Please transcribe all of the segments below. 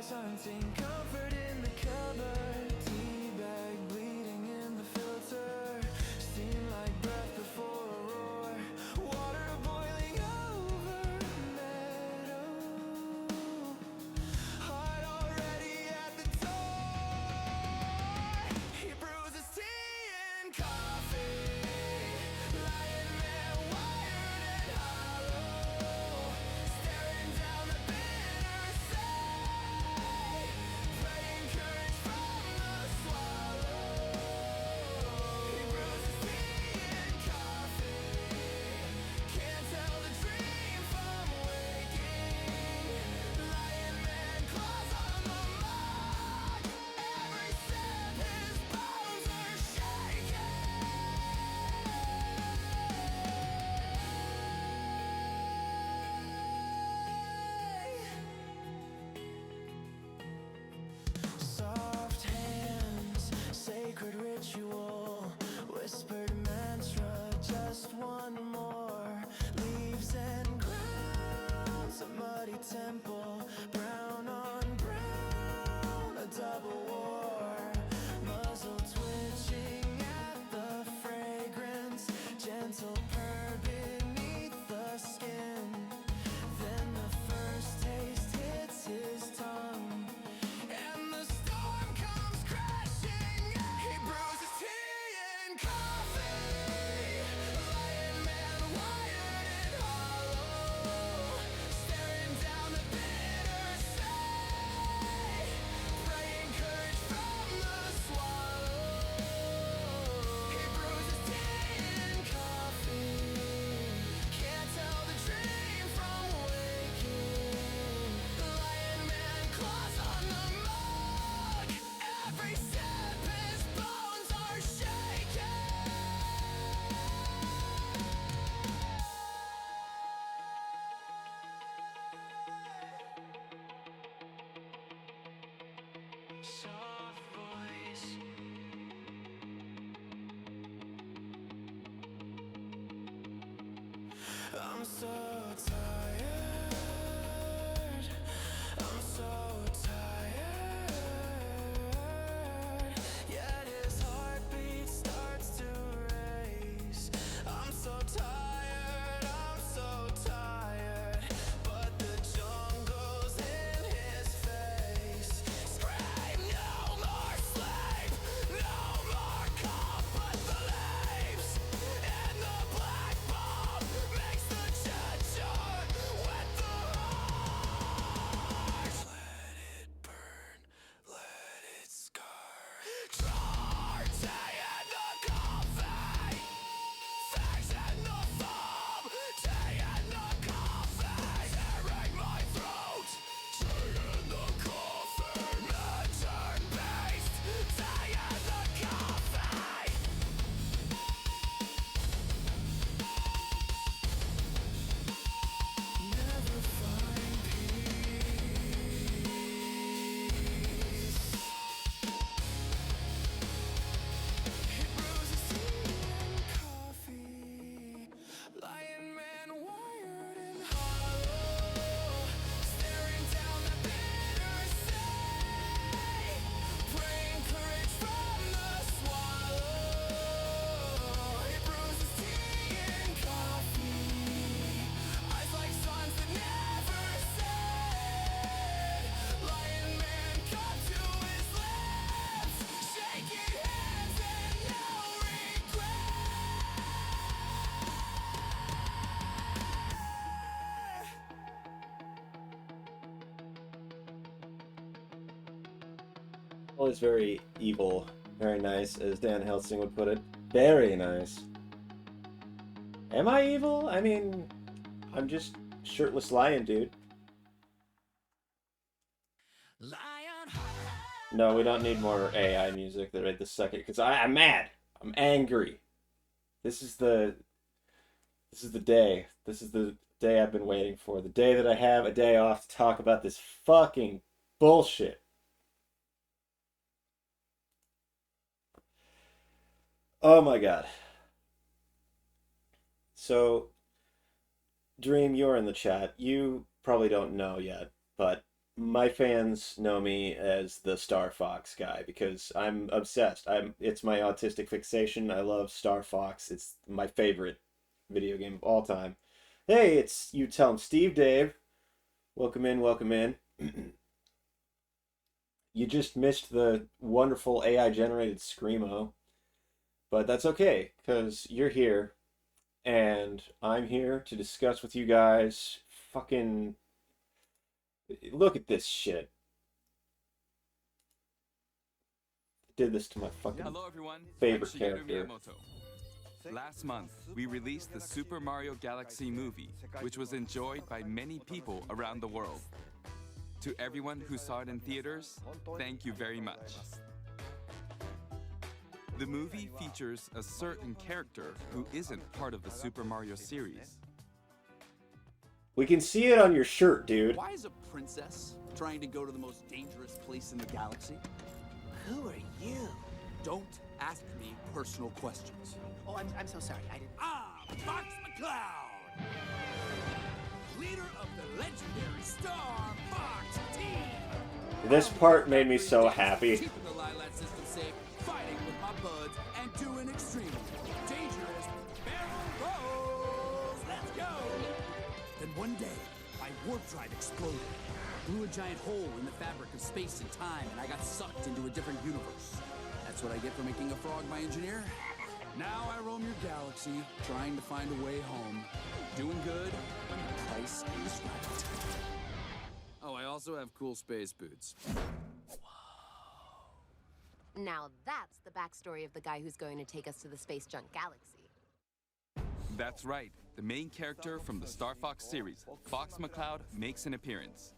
hunting comfort in the cupboard. Tea bag bleeding in the filter. Steam like breath before a roar. Water boiling over a meadow. Heart already at the door. He brews his tea and coffee. Lion man wired and hollow. Staring down the bitter sea. Praying courage from the swallow. He brews his tea and coffee. Can't tell the dream from waking. Lion man claws on the mug. Every sip his bones are shaking. Soft hands, sacred ritual, whispered mantra, just one more. Leaves and grounds, a muddy temple, brown on brown, a double war. Muzzle twitching at the fragrance, gentle purr beneath the skin. Then the first taste hits his tongue. And the storm comes crashing. He brews his tea and coffee. Lion man wired and hollow. Staring down the bitter sea. Praying courage from the swallow. He brews his tea and coffee. Can't tell the dream from waking. Lion man claws on the mug. Every sip his bones are shaking. Soft voice. I'm so tired. I'm so tired. Yet his heartbeat starts to race. I'm so tired. I'm so tired. But the jungle's in his face. Scream, no more sleep. No more calm, but the leaves and the black bomb makes the gesture with the heart. Let it burn, let it scar. Tar, tea in the coffee. Fangs in the foam. Tea in the coffee. Tearing my throat. Tea in the coffee. Lantern beast. Tea in the coffee. Never find peace. He brews his tea and coffee. Lion man wired and hollow. Staring down the bitter sea. Praying courage from the swallow. He brews his tea and coffee. Eyes like suns that never set. Lion man cut to his lips. Shaking hands and no Always very evil, very nice, as Dan Helsing would put it. Very nice. Am I evil? I mean, I'm just shirtless lion, dude. Lion. No, we don't need more AI music right this second, because I'm mad. I'm angry. This is the day. This is the day I've been waiting for. The day that I have a day off to talk about this fucking bullshit. Oh my god. So, Dream, you're in the chat. You probably don't know yet, but my fans know me as the Star Fox guy because I'm obsessed. It's my autistic fixation. I love Star Fox. It's my favorite video game of all time. Hey, it's you tell him Steve Dave. Welcome in, welcome in. You just missed the wonderful AI generated screamo, but that's okay because you're here and I'm here to discuss with you guys. Fucking look at this shit. Did this to my fucking Hello everyone, favorite I'm Shigeru character. Miyamoto. Last month, we released the Super Mario Galaxy movie, which was enjoyed by many people around the world. To everyone who saw it in theaters, thank you very much. The movie features a certain character who isn't part of the Super Mario series. We can see it on your shirt, dude. Why is a princess trying to go to the most dangerous place in the galaxy? Who are you? Don't ask me personal questions. Oh, I'm so sorry. I didn't. I'm Fox McCloud, leader of the legendary Star Fox team. This part made me so happy. Keeping the Lilat system safe, fighting with my buds, and doing extremely dangerous barrel rolls. Let's go! Then one day, my warp drive exploded. Blew a giant hole in the fabric of space and time, and I got sucked into a different universe. That's what I get for making a frog my engineer. Now I roam your galaxy, trying to find a way home. Doing good when the price is right. Oh, I also have cool space boots. Now that's the backstory of the guy who's going to take us to the space junk galaxy. That's right, the main character from the Star Fox series, Fox McCloud, makes an appearance.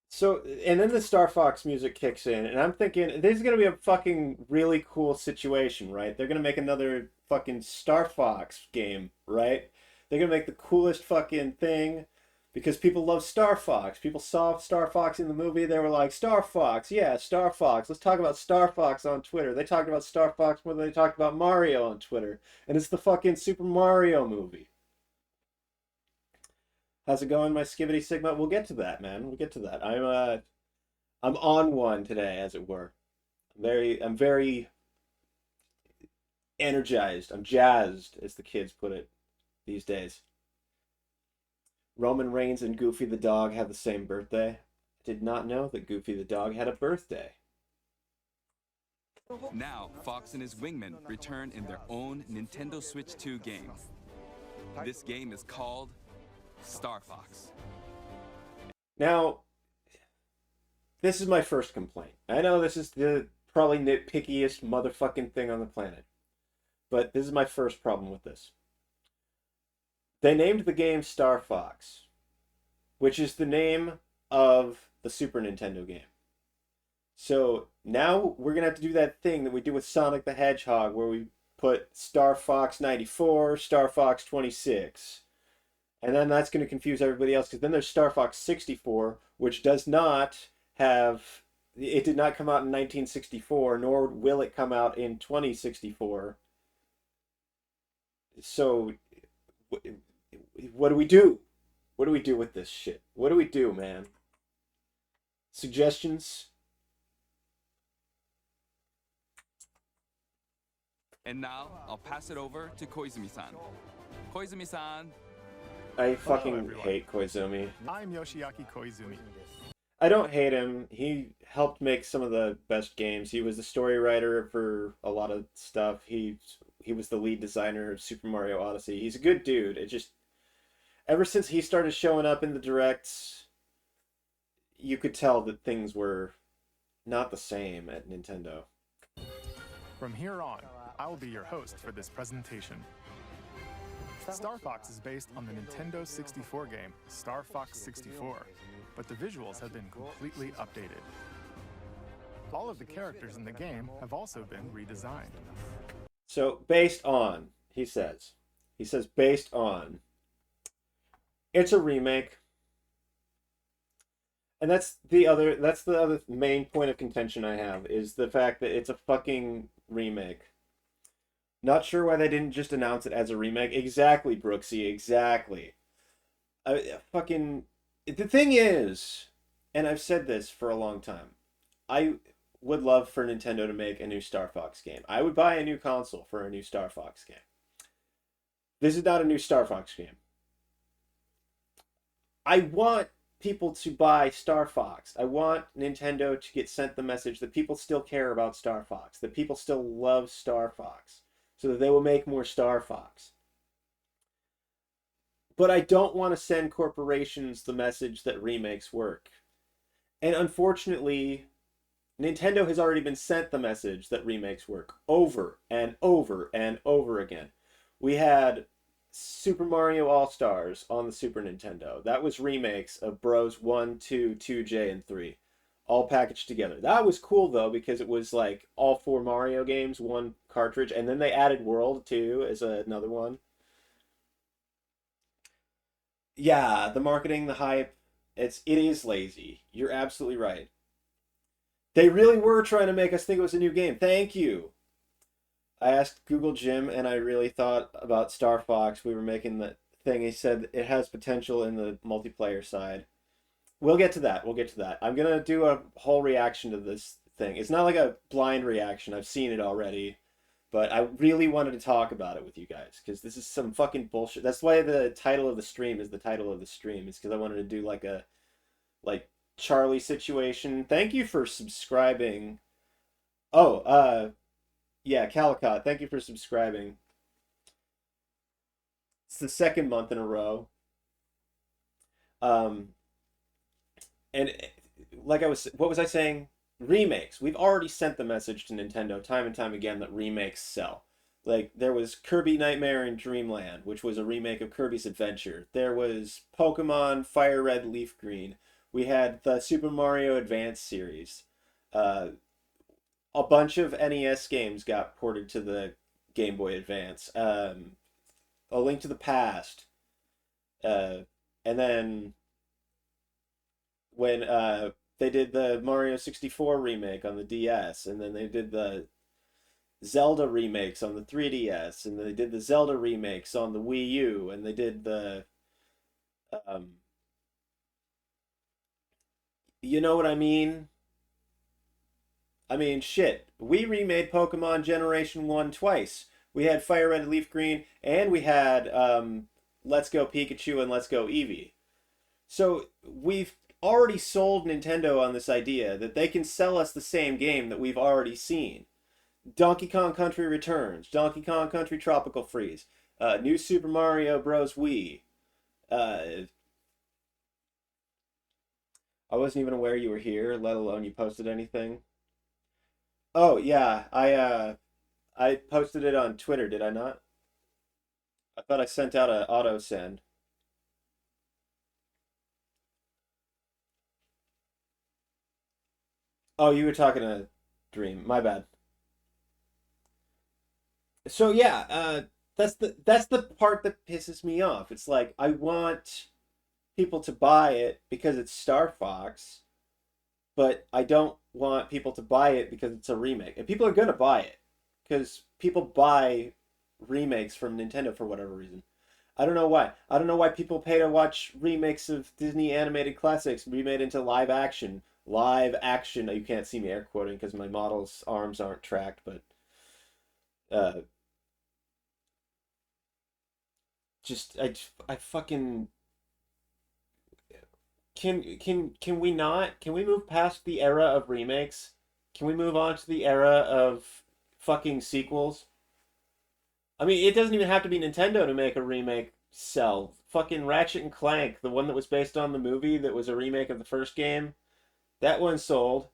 So, and then the Star Fox music kicks in, and I'm thinking, this is going to be a fucking really cool situation, right? They're going to make another fucking Star Fox game, right? They're going to make the coolest fucking thing, because people love Star Fox. People saw Star Fox in the movie, they were like, Star Fox, yeah, Star Fox. Let's talk about Star Fox on Twitter. They talked about Star Fox more than they talked about Mario on Twitter. And it's the fucking Super Mario movie. How's it going, my Skibbity Sigma? We'll get to that, man. We'll get to that. I'm on one today, as it were. I'm very energized. I'm jazzed, as the kids put it these days. Roman Reigns and Goofy the dog have the same birthday. I did not know that Goofy the dog had a birthday. Now, Fox and his wingmen return in their own Nintendo Switch 2 game. This game is called Star Fox. Now, this is my first complaint. I know this is the probably nitpickiest motherfucking thing on the planet. But this is my first problem with this. They named the game Star Fox, which is the name of the Super Nintendo game. So now we're going to have to do that thing that we do with Sonic the Hedgehog, where we put Star Fox 94, Star Fox 26. And then that's going to confuse everybody else, because then there's Star Fox 64, which does not have... It did not come out in 1964, nor will it come out in 2064. So, what do we do? What do we do with this shit? What do we do, man? Suggestions? And now, I'll pass it over to Koizumi-san. Koizumi-san. I fucking everyone. hate Koizumi. I'm Yoshiaki Koizumi. I don't hate him. He helped make some of the best games. He was the story writer for a lot of stuff. He was the lead designer of Super Mario Odyssey. He's a good dude. It just... Ever since he started showing up in the directs, you could tell that things were not the same at Nintendo. From here on, I will be your host for this presentation. Star Fox is based on the Nintendo 64 game Star Fox 64, but the visuals have been completely updated. All of the characters in the game have also been redesigned. So, based on, he says based on. It's a remake. And that's the other main point of contention I have, is the fact that it's a fucking remake. Not sure why they didn't just announce it as a remake. Exactly, Brooksy, exactly. The thing is, and I've said this for a long time, I would love for Nintendo to make a new Star Fox game. I would buy a new console for a new Star Fox game. This is not a new Star Fox game. I want people to buy Star Fox. I want Nintendo to get sent the message that people still care about Star Fox, that people still love Star Fox, so that they will make more Star Fox. But I don't want to send corporations the message that remakes work. And unfortunately, Nintendo has already been sent the message that remakes work over and over and over again. We had Super Mario All-Stars on the Super Nintendo. That was remakes of Bros 1, 2, 2J, and 3. All packaged together. That was cool, though, because it was like all 4 Mario games, one cartridge, and then they added World 2 as another one. Yeah, the marketing, the hype, it is lazy. You're absolutely right. They really were trying to make us think it was a new game. Thank you. I asked Google Jim, and I really thought about Star Fox. We were making the thing. He said it has potential in the multiplayer side. We'll get to that. We'll get to that. I'm going to do a whole reaction to this thing. It's not like a blind reaction. I've seen it already. But I really wanted to talk about it with you guys, because this is some fucking bullshit. That's why the title of the stream is the title of the stream, is because I wanted to do like a Charlie situation. Thank you for subscribing. Oh, yeah, Calicott, thank you for subscribing. It's the second month in a row. And like what was I saying? Remakes. We've already sent the message to Nintendo time and time again that remakes sell. Like, there was Kirby Nightmare in Dreamland, which was a remake of Kirby's Adventure. There was Pokemon Fire Red Leaf Green. We had the Super Mario Advance series. A bunch of NES games got ported to the Game Boy Advance. A Link to the Past. And then when they did the Mario 64 remake on the DS, and then they did the Zelda remakes on the 3DS, and they did the Zelda remakes on the Wii U, and they did the you know what I mean? I mean, shit. We remade Pokemon Generation 1 twice. We had Fire Red Leaf Green, and we had Let's Go Pikachu and Let's Go Eevee. So we've already sold Nintendo on this idea that they can sell us the same game that we've already seen. Donkey Kong Country Returns, Donkey Kong Country Tropical Freeze, New Super Mario Bros. Wii. I wasn't even aware you were here, let alone you posted anything. Oh, yeah, I posted it on Twitter, did I not? I thought I sent out an auto send. Oh, you were talking to Dream. My bad. So yeah, that's the part that pisses me off. It's like, I want people to buy it because it's Star Fox, but I don't want people to buy it because it's a remake. And people are gonna buy it because people buy remakes from Nintendo for whatever reason. I don't know why. I don't know why people pay to watch remakes of Disney animated classics remade into live action. Live action. You can't see me air quoting because my model's arms aren't tracked, but just I fucking can we not? Can we move past the era of remakes? Can we move on to the era of fucking sequels? I mean, it doesn't even have to be Nintendo to make a remake sell. Fucking Ratchet and Clank, the one that was based on the movie that was a remake of the first game, that one sold.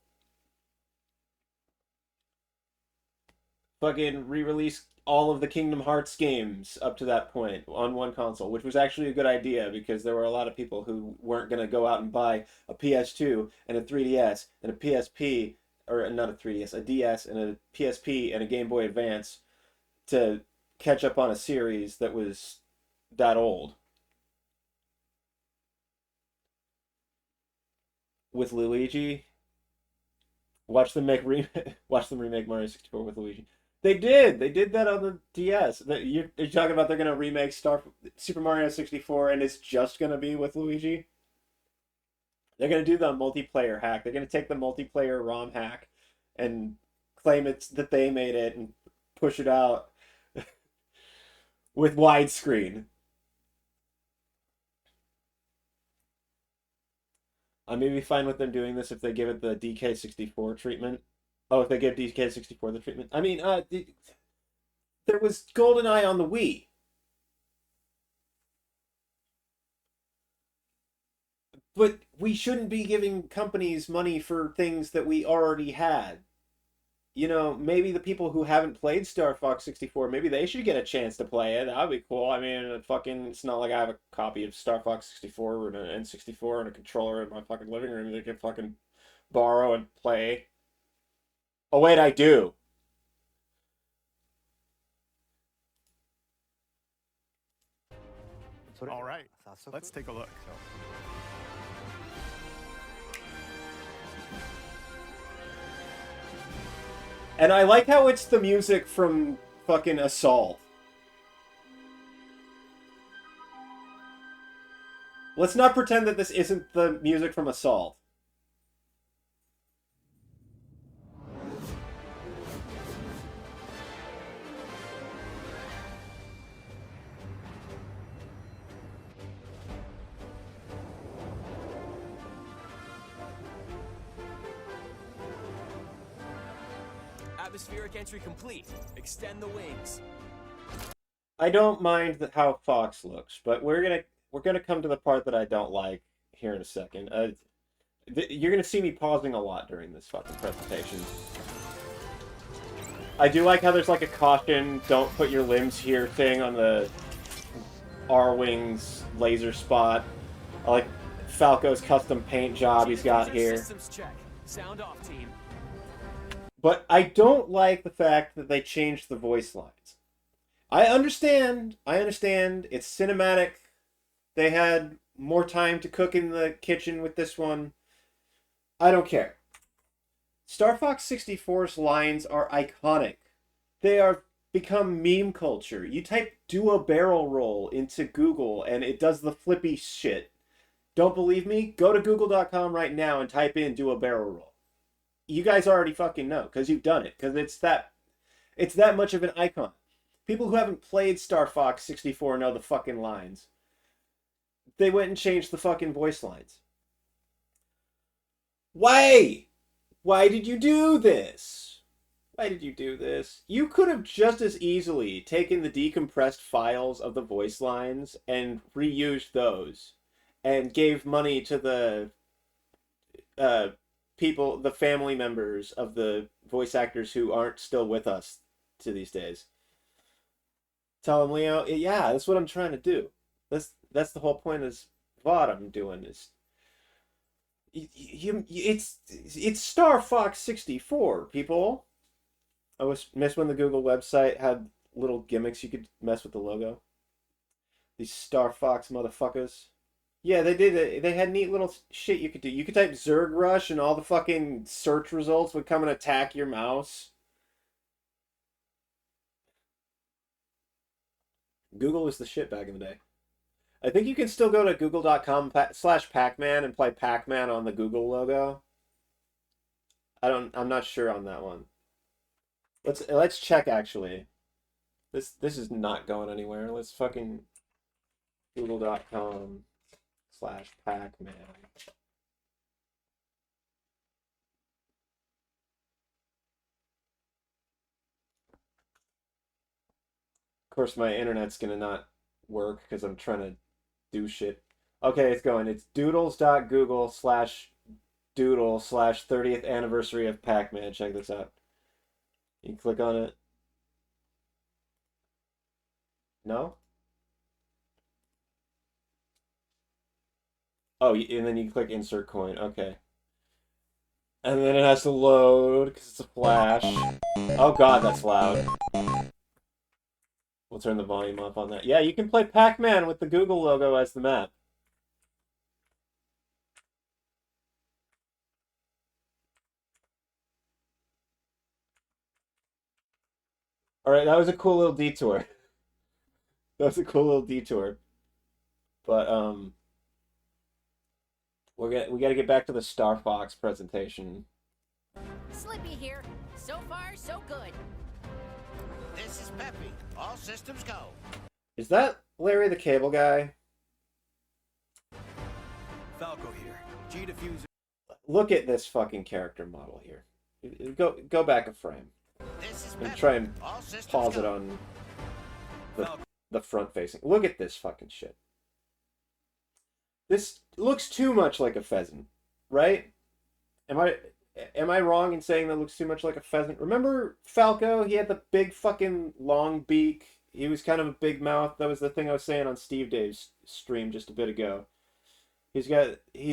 Fucking re-release all of the Kingdom Hearts games up to that point on one console, which was actually a good idea because there were a lot of people who weren't going to go out and buy a PS2 and a 3DS and a PSP, or not a 3DS, a DS and a PSP and a Game Boy Advance to catch up on a series that was that old. With Luigi, watch them remake Mario 64 with Luigi. They did. They did that on the DS. You're talking about they're gonna remake Super Mario 64 and it's just gonna be with Luigi? They're gonna do the multiplayer hack. They're gonna take the multiplayer ROM hack and claim it's that they made it and push it out with widescreen. I may be fine with them doing this if they give it the DK64 treatment. Oh, if they give DK64 the treatment. I mean, there was GoldenEye on the Wii. But we shouldn't be giving companies money for things that we already had. You know, maybe the people who haven't played Star Fox 64, maybe they should get a chance to play it. That would be cool. I mean, it's not like I have a copy of Star Fox 64 or an N64 and a controller in my fucking living room that I can fucking borrow and play. Oh, wait, I do. All right, let's take a look. And I like how it's the music from fucking Assault. Let's not pretend that this isn't the music from Assault. Atmospheric entry complete. Extend the wings. I don't mind how Fox looks, but we're gonna come to the part that I don't like here in a second. You're gonna see me pausing a lot during this fucking presentation. I do like how there's like a caution, don't put your limbs here thing on the R-Wings laser spot. I like Falco's custom paint job he's got here. Systems check. Sound off, team. But I don't like the fact that they changed the voice lines. I understand, it's cinematic. They had more time to cook in the kitchen with this one. I don't care. Star Fox 64's lines are iconic. They are become meme culture. You type "do a barrel roll" into Google and it does the flippy shit. Don't believe me? Go to google.com right now and type in "do a barrel roll." You guys already fucking know because you've done it, because it's that much of an icon. People who haven't played Star Fox 64 know the fucking lines. They went and changed the fucking voice lines. Why? Why did you do this? Why did you do this? You could have just as easily taken the decompressed files of the voice lines and reused those and gave money to the people, the family members of the voice actors who aren't still with us to these days. Tell them, Leo, yeah, that's what I'm trying to do. That's the whole point of VOD I'm doing is it's Star Fox 64, people. I miss when the Google website had little gimmicks you could mess with the logo. These Star Fox motherfuckers. Yeah, they did. They had neat little shit you could do. You could type Zerg Rush and all the fucking search results would come and attack your mouse. Google was the shit back in the day. I think you can still go to google.com/Pac-Man and play Pac-Man on the Google logo. I'm not sure on that one. Let's check actually. This is not going anywhere. Let's fucking google.com/Pac-Man. Of course, my internet's gonna not work because I'm trying to do shit. Okay, it's going. It's doodles.google/doodle/30th anniversary of Pac-Man. Check this out. You can click on it. No? Oh, and then you click insert coin. Okay. And then it has to load because it's a flash. Oh god, that's loud. We'll turn the volume up on that. Yeah, you can play Pac-Man with the Google logo as the map. Alright, that was a cool little detour. That was a cool little detour. But, we got to get back to the Star Fox presentation. Slippy here. So far, so good. This is Peppy. All systems go. Is that Larry the Cable Guy? Falco here. G-Diffuser. Look at this fucking character model here. Go back a frame. This is And Peppy. try and All systems pause go. it on the front facing. Look at this fucking shit. This looks too much like a pheasant, right? Am I wrong in saying that looks too much like a pheasant? Remember Falco? He had the big fucking long beak. He was kind of a big mouth. That was the thing I was saying on Steve Dave's stream just a bit ago. He's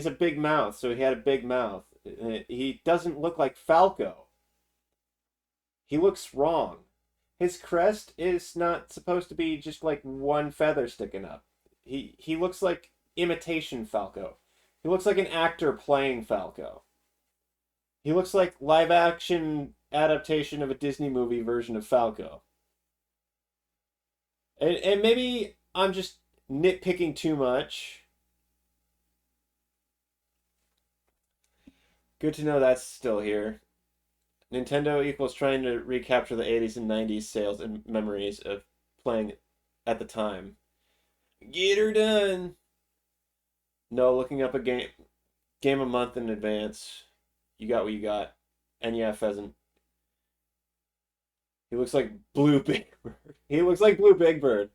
a big mouth, so he had a big mouth. He doesn't look like Falco. He looks wrong. His crest is not supposed to be just like one feather sticking up. He looks like imitation Falco. He looks like an actor playing Falco. He looks like live action adaptation of a Disney movie version of Falco. And maybe I'm just nitpicking too much. Good to know that's still here. Nintendo equals trying to recapture the 80s and 90s sales and memories of playing at the time. Get her done! No, looking up a game a month in advance. You got what you got. And yeah, pheasant. He looks like Blue Big Bird. He looks like Blue Big Bird.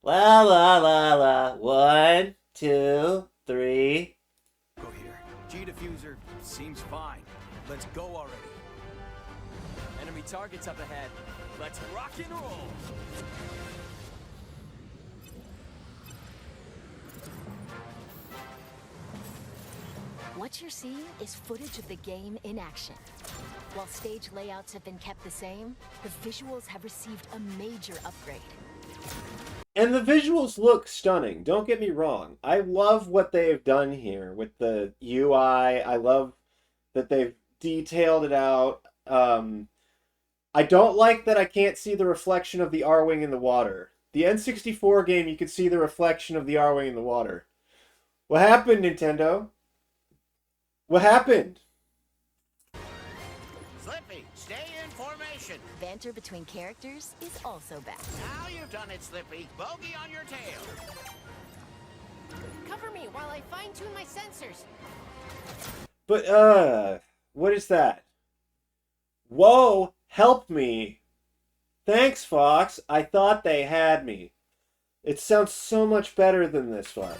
La la la la. 1, 2, 3. Go here. G-Diffuser seems fine. Let's go already. Enemy targets up ahead. Let's rock and roll. What you're seeing is footage of the game in action. While stage layouts have been kept the same, the visuals have received a major upgrade. And the visuals look stunning. Don't get me wrong. I love what they've done here with the UI. I love that they've detailed it out. I don't like that I can't see the reflection of the R-Wing in the water. The N64 game, you could see the reflection of the R-Wing in the water. What happened, Nintendo? What happened? Slippy, stay in formation. Banter between characters is also back. Now you've done it, Slippy. Bogey on your tail. Cover me while I fine-tune my sensors. But, what is that? Whoa, help me. Thanks, Fox. I thought they had me. It sounds so much better than this one.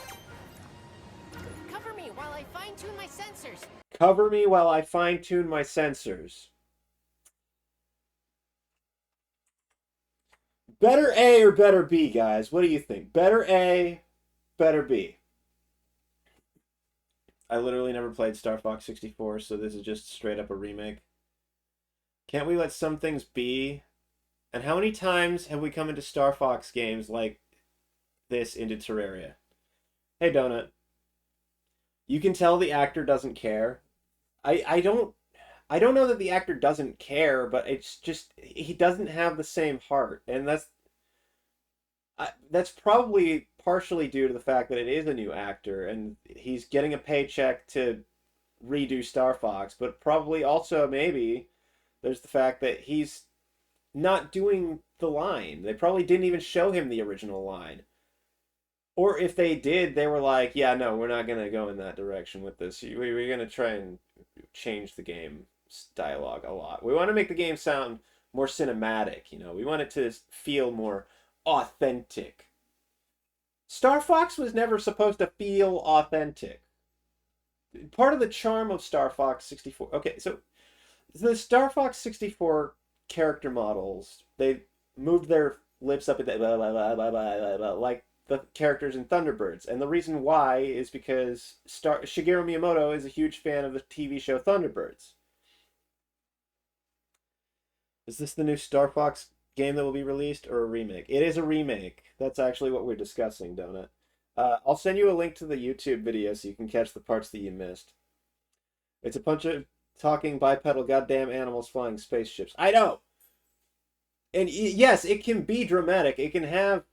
Cover me while I fine-tune my sensors. Cover me while I fine-tune my sensors. Better A or better B, guys? What do you think? Better A, better B? I literally never played Star Fox 64, so this is just straight up a remake. Can't we let some things be? And how many times have we come into Star Fox games like this into Terraria? Hey, Donut. You can tell the actor doesn't care. I don't know that the actor doesn't care, but it's just he doesn't have the same heart, and that's probably partially due to the fact that it is a new actor and he's getting a paycheck to redo Star Fox, but probably also maybe there's the fact that he's not doing the line. They probably didn't even show him the original line. Or if they did, they were like, yeah, no, we're not going to go in that direction with this. We're going to try and change the game dialogue a lot. We want to make the game sound more cinematic, you know. We want it to feel more authentic. Star Fox was never supposed to feel authentic. Part of the charm of Star Fox 64... Okay, so the Star Fox 64 character models, they moved their lips up and blah, blah, blah, blah, blah, blah, like the characters in Thunderbirds. And the reason why is because Shigeru Miyamoto is a huge fan of the TV show Thunderbirds. Is this the new Star Fox game that will be released or a remake? It is a remake. That's actually what we're discussing, Donut. I'll send you a link to the YouTube video so you can catch the parts that you missed. It's a bunch of talking bipedal goddamn animals flying spaceships. I know! And yes, it can be dramatic. It can have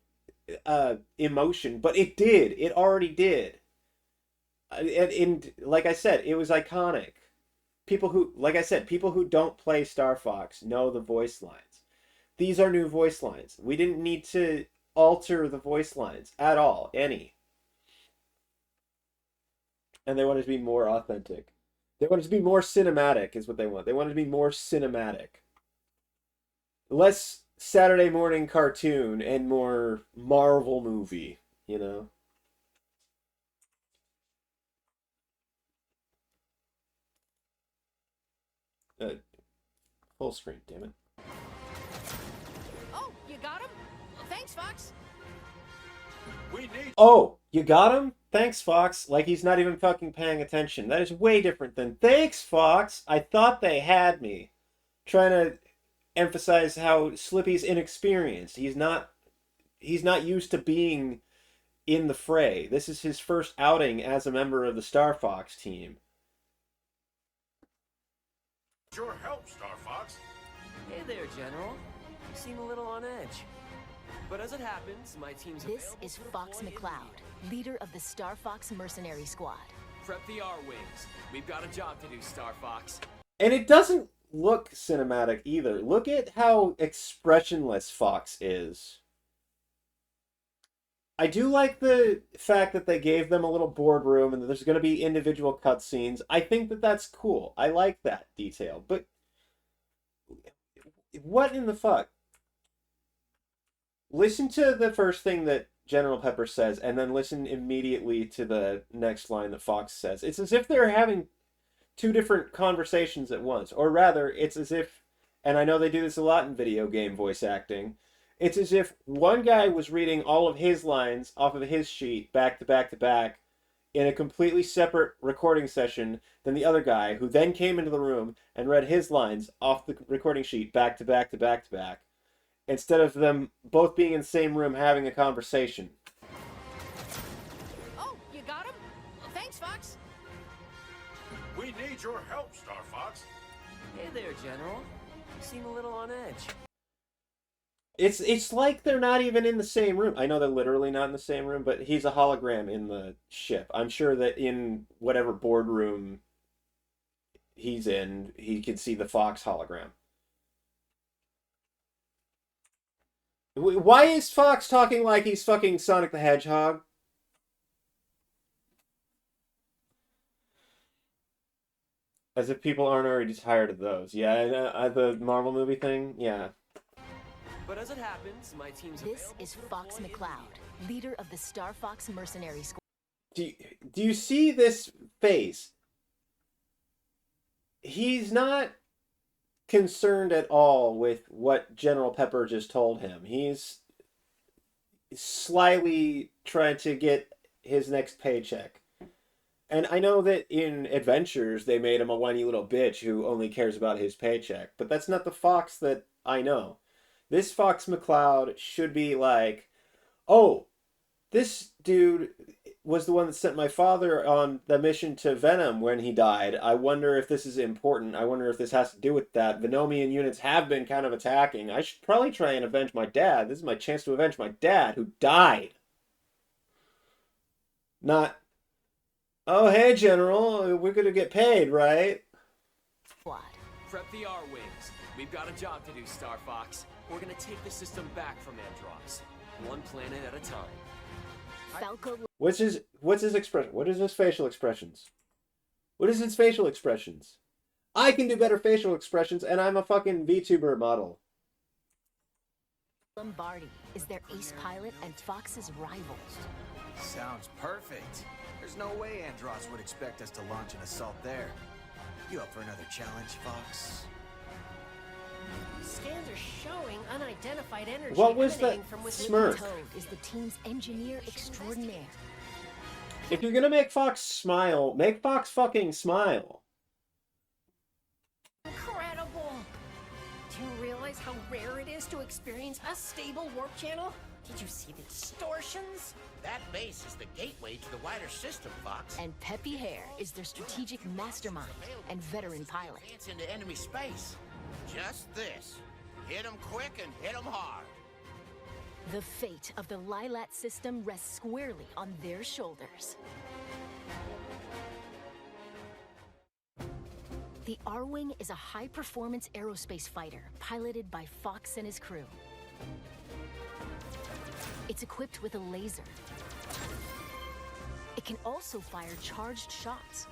emotion, but it did. It already did. like I said, it was iconic. People who, like I said, people who don't play Star Fox know the voice lines. These are new voice lines. We didn't need to alter the voice lines at all, any. And they wanted to be more authentic. They wanted to be more cinematic, is what they want. They wanted to be more cinematic. Less Saturday morning cartoon and more Marvel movie, you know? Full screen, damn it. Oh, you got him? Thanks, Fox. We need. Oh, you got him? Thanks, Fox. Like he's not even fucking paying attention. That is way different than thanks, Fox. I thought they had me. Trying to emphasize how Slippy's inexperienced. He's not used to being in the fray. This is his first outing as a member of the Star Fox team. Your help, Star Fox. Hey there, General. You seem a little on edge. But as it happens, my team's This is Fox McCloud, leader of the Star Fox Mercenary Squad. Prep the R-Wings. We've got a job to do, Star Fox. And it doesn't look cinematic either. Look at how expressionless Fox is. I do like the fact that they gave them a little boardroom and that there's going to be individual cutscenes. I think that that's cool. I like that detail. But what in the fuck? Listen to the first thing that General Pepper says and then listen immediately to the next line that Fox says. It's as if they're having two different conversations at once. Or rather, it's as if, and I know they do this a lot in video game voice acting, it's as if one guy was reading all of his lines off of his sheet back to back to back in a completely separate recording session than the other guy, who then came into the room and read his lines off the recording sheet back to back to back to back, instead of them both being in the same room having a conversation. Oh, you got him? Thanks, Fox. We need your help, Star Fox. Hey there, General. You seem a little on edge. It's like they're not even in the same room. I know they're literally not in the same room, but he's a hologram in the ship. I'm sure that in whatever boardroom he's in, he can see the Fox hologram. Why is Fox talking like he's fucking Sonic the Hedgehog? As if people aren't already tired of those. Yeah, the Marvel movie thing? Yeah. But as it happens, my team's This is Fox McCloud, leader of the Star Fox Mercenary Squad. Do you see this face? He's not concerned at all with what General Pepper just told him. He's slyly trying to get his next paycheck. And I know that in Adventures, they made him a whiny little bitch who only cares about his paycheck. But that's not the Fox that I know. This Fox McCloud should be like, oh, this dude was the one that sent my father on the mission to Venom when he died. I wonder if this is important. I wonder if this has to do with that. Venomian units have been kind of attacking. I should probably try and avenge my dad. This is my chance to avenge my dad who died. Not, oh, hey, General, we're going to get paid, right? Prep the R-Wings. We've got a job to do, Star Fox. We're gonna take the system back from Andross, one planet at a time. Falco. What's his expression? What is his facial expressions? What is his facial expressions? I can do better facial expressions, and I'm a fucking VTuber model. Lombardi is their ace pilot and Fox's rival. Sounds perfect. There's no way Andross would expect us to launch an assault there. You up for another challenge, Fox? Scans are showing unidentified energy What was that emanating from within. smirk? Toad is the team's engineer extraordinaire. If you're gonna make Fox smile, make Fox fucking smile. Incredible! Do you realize how rare it is to experience a stable warp channel? Did you see the distortions? That base is the gateway to the wider system, Fox. And Peppy Hare is their strategic mastermind and veteran pilot. It's into enemy space. Just this. Hit 'em quick and hit 'em hard. The fate of the Lilat system rests squarely on their shoulders. The R-Wing is a high-performance aerospace fighter piloted by Fox and his crew. It's equipped with a laser. It can also fire charged shots.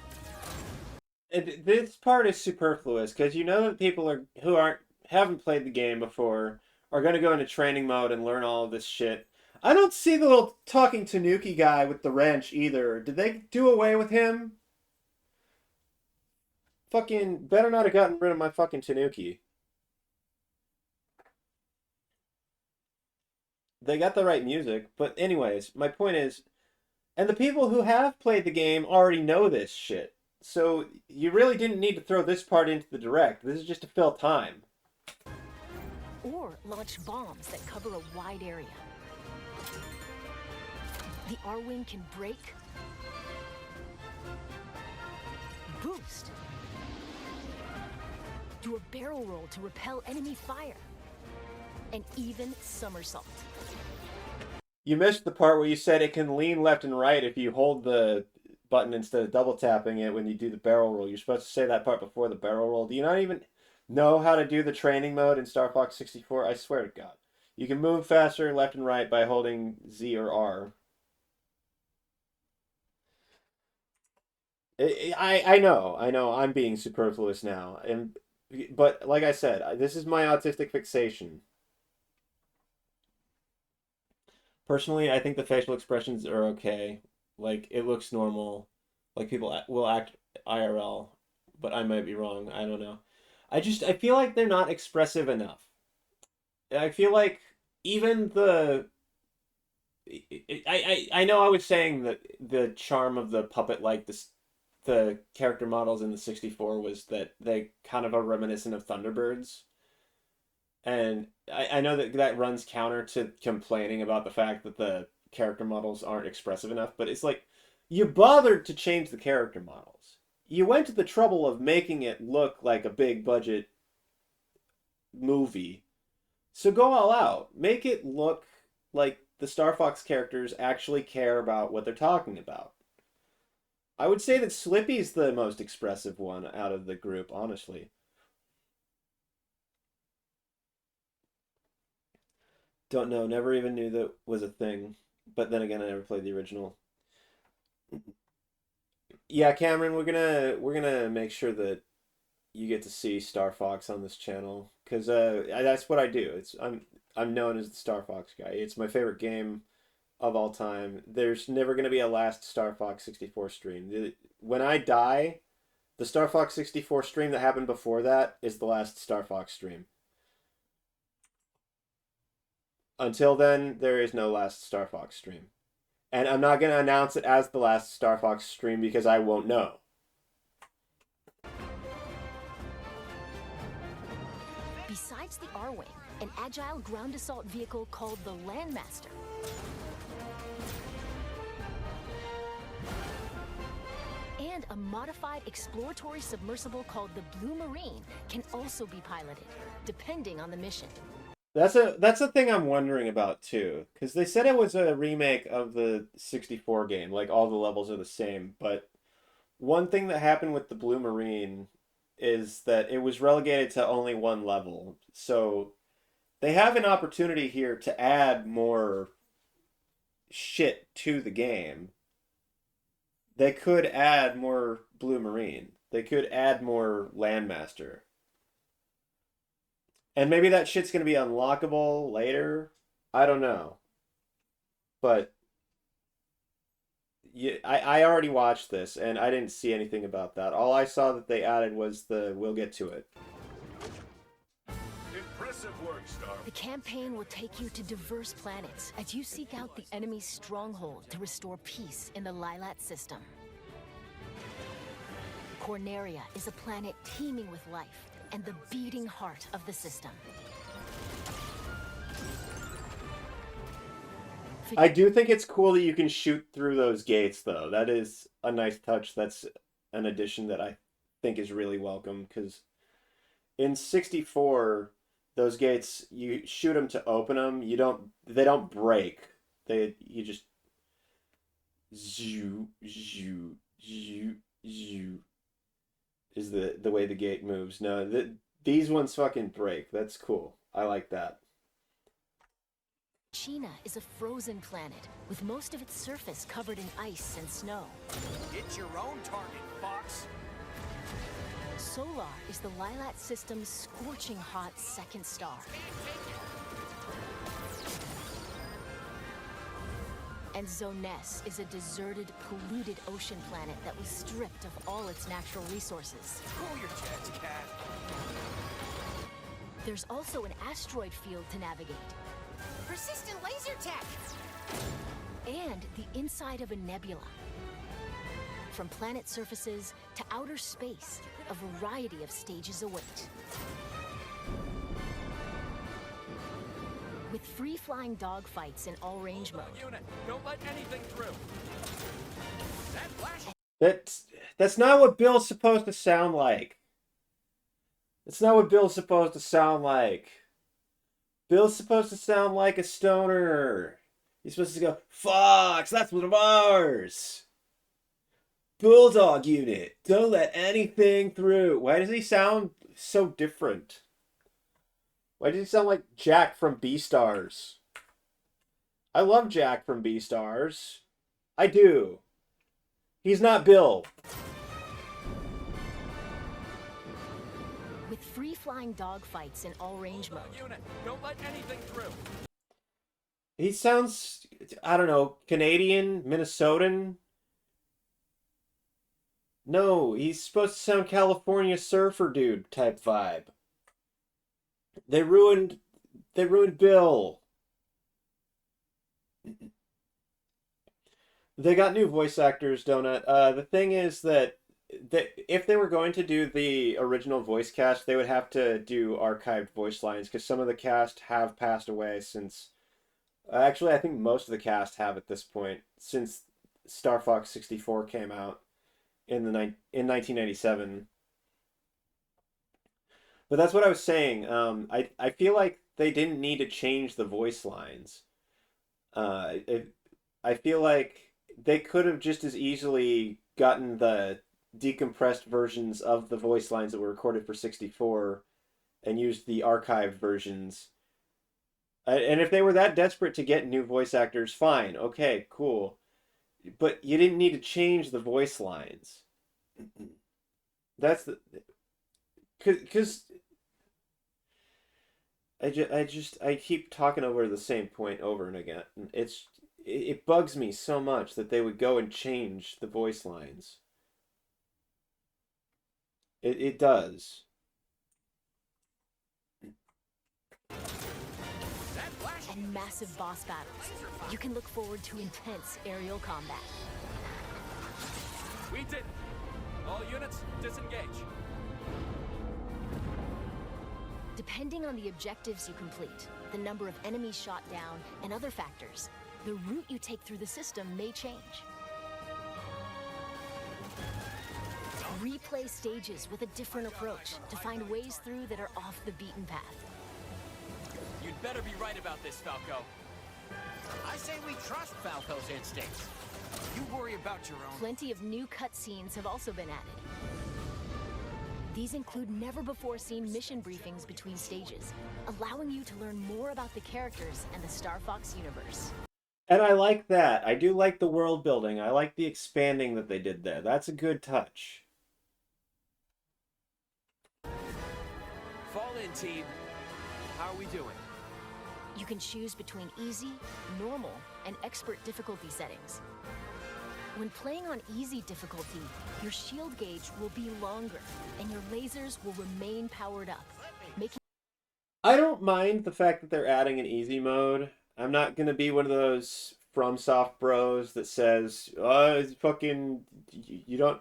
This part is superfluous because you know that people who haven't played the game before are going to go into training mode and learn all of this shit. I don't see the little talking Tanuki guy with the wrench either. Did they do away with him? Fucking better not have gotten rid of my fucking Tanuki. They got the right music, but anyways, my point is, and the people who have played the game already know this shit. So you really didn't need to throw this part into the direct. This is just to fill time. Or launch bombs that cover a wide area. The R-Wing can brake, boost, do a barrel roll to repel enemy fire, and even somersault. You missed the part where you said it can lean left and right if you hold the button instead of double tapping it when you do the barrel roll. You're supposed to say that part before the barrel roll. Do you not even know how to do the training mode in Star Fox 64? I swear to God. You can move faster left and right by holding Z or R. I know, I'm being superfluous now. But like I said, this is my autistic fixation. Personally, I think the facial expressions are okay. Like, it looks normal. Like, people will act IRL. But I might be wrong. I don't know. I feel like they're not expressive enough. I feel like even the... I know I was saying that the charm of the puppet, like the character models in the 64 was that they kind of are reminiscent of Thunderbirds. And I know that runs counter to complaining about the fact that the character models aren't expressive enough, but it's like, you bothered to change the character models. You went to the trouble of making it look like a big budget movie. So go all out. Make it look like the Star Fox characters actually care about what they're talking about. I would say that Slippy's the most expressive one out of the group, honestly. Don't know. Never even knew that was a thing. But then again, I never played the original. Yeah, Cameron, we're gonna make sure that you get to see Star Fox on this channel because that's what I do. I'm known as the Star Fox guy. It's my favorite game of all time. There's never gonna be a last Star Fox 64 stream. When I die, the Star Fox 64 stream that happened before that is the last Star Fox stream. Until then, there is no last Star Fox stream. And I'm not going to announce it as the last Star Fox stream because I won't know. Besides the R-Wing, an agile ground assault vehicle called the Landmaster and a modified exploratory submersible called the Blue Marine can also be piloted, depending on the mission. That's a thing I'm wondering about too, because they said it was a remake of the 64 game, like all the levels are the same, but one thing that happened with the Blue Marine is that it was relegated to only one level. So they have an opportunity here to add more shit to the game. They could add more Blue Marine. They could add more Landmaster. And maybe that shit's going to be unlockable later. I don't know. But yeah, I already watched this, and I didn't see anything about that. All I saw that they added was the "we'll get to it." Impressive work, Star. The campaign will take you to diverse planets as you seek out the enemy's stronghold to restore peace in the Lylat system. Corneria is a planet teeming with life and the beating heart of the system. I do think it's cool that you can shoot through those gates, though. That is a nice touch. That's an addition that I think is really welcome, because in 64, those gates, you shoot them to open them. They don't break. You just zoo, zoo, zoo, zoo. is the way the gate moves. No, these ones fucking break. That's cool. I like that. China is a frozen planet with most of its surface covered in ice and snow. It's your own target, Fox. Solar is the Lilat system's scorching hot second star. And Zoness is a deserted, polluted ocean planet that was stripped of all its natural resources. Cool your jets, Cat. There's also an asteroid field to navigate. Persistent laser tech! And the inside of a nebula. From planet surfaces to outer space, a variety of stages await. With free-flying dogfights in all-range mode. Unit, don't let anything through. That flash. That's not what Bill's supposed to sound like. That's not what Bill's supposed to sound like. Bill's supposed to sound like a stoner. He's supposed to go, Fox, that's one of ours. Bulldog unit, don't let anything through. Why does he sound so different? Why does he sound like Jack from Beastars? I love Jack from Beastars. I do. He's not Bill. With free-flying dogfights in all-range mode. Unit, don't let anything through. He sounds, I don't know, Canadian, Minnesotan. No, he's supposed to sound California surfer dude type vibe. They ruined Bill. They got new voice actors, Donut. The thing is that if they were going to do the original voice cast, they would have to do archived voice lines because some of the cast have passed away since. Actually, I think most of the cast have at this point since Star Fox 64 came out in 1997. But that's what I was saying. I feel like they didn't need to change the voice lines. I feel like they could have just as easily gotten the decompressed versions of the voice lines that were recorded for 64 and used the archived versions. And if they were that desperate to get new voice actors, fine, okay, cool. But you didn't need to change the voice lines. That's the... Because... I keep talking over the same point over and again. It bugs me so much that they would go and change the voice lines. It does. And massive boss battles. You can look forward to intense aerial combat. We did it. All units, disengage. Depending on the objectives you complete, the number of enemies shot down, and other factors, the route you take through the system may change. Replay stages with a different approach to find ways through that are off the beaten path. You'd better be right about this, Falco. I say we trust Falco's instincts. You worry about your own. Plenty of new cutscenes have also been added. These include never-before-seen mission briefings between stages, allowing you to learn more about the characters and the Star Fox universe. And I like that. I do like the world building. I like the expanding that they did there. That's a good touch. Fall in, team. How are we doing? You can choose between easy, normal, and expert difficulty settings. When playing on easy difficulty, your shield gauge will be longer, and your lasers will remain powered up, making... I don't mind the fact that they're adding an easy mode. I'm not gonna be one of those FromSoft bros that says, "Oh, it's fucking, you're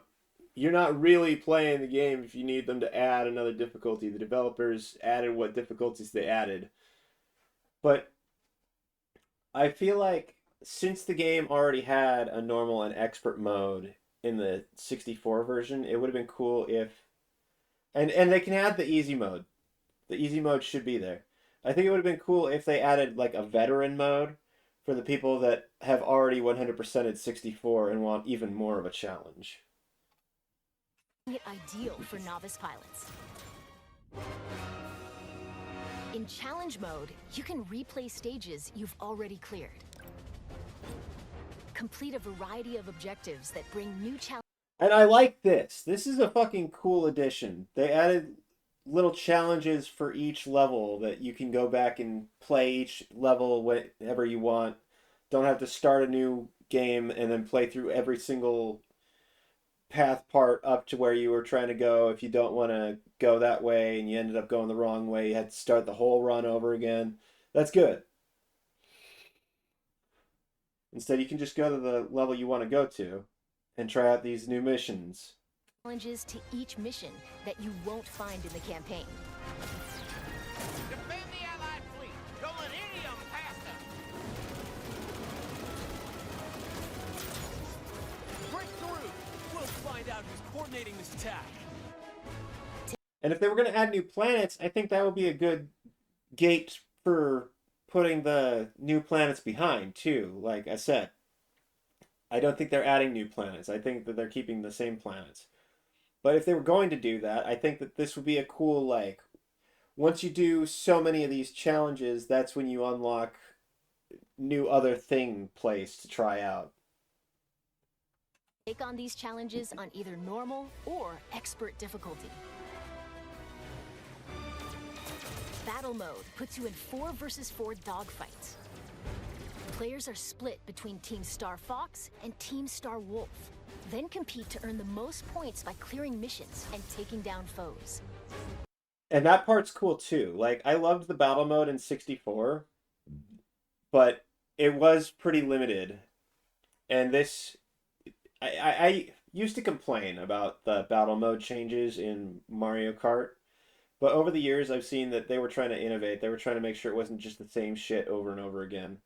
not really playing the game if you need them to add another difficulty." The developers added what difficulties they added. But I feel like since the game already had a normal and expert mode in the 64 version, it would have been cool if... And they can add the easy mode. The easy mode should be there. I think it would have been cool if they added like a veteran mode for the people that have already 100%ed 64 and want even more of a challenge. it ideal for novice pilots. In challenge mode, you can replay stages you've already cleared. Complete a variety of objectives that bring new challenges. And I like this. This is a fucking cool addition. They added little challenges for each level that you can go back and play each level whenever you want. Don't have to start a new game and then play through every single path part up to where you were trying to go. If you don't want to go that way and you ended up going the wrong way, you had to start the whole run over again. That's good. Instead, you can just go to the level you want to go to and try out these new missions. Challenges to each mission that you won't find in the campaign. Defend the Allied fleet. Don't let any of them pass us. Break through. We'll find out who's coordinating this attack. And if they were going to add new planets, I think that would be a good gate for putting the new planets behind, too. Like I said, I don't think they're adding new planets. I think that they're keeping the same planets. But if they were going to do that, I think that this would be a cool, like, once you do so many of these challenges, that's when you unlock new other thing place to try out. Take on these challenges on either normal or expert difficulty. Battle mode puts you in 4 versus 4 dogfights. Players are split between Team Star Fox and Team Star Wolf. Then compete to earn the most points by clearing missions and taking down foes. And that part's cool too. Like, I loved the battle mode in 64, but it was pretty limited. And this, I used to complain about the battle mode changes in Mario Kart, but over the years I've seen that they were trying to innovate. They were trying to make sure it wasn't just the same shit over and over again.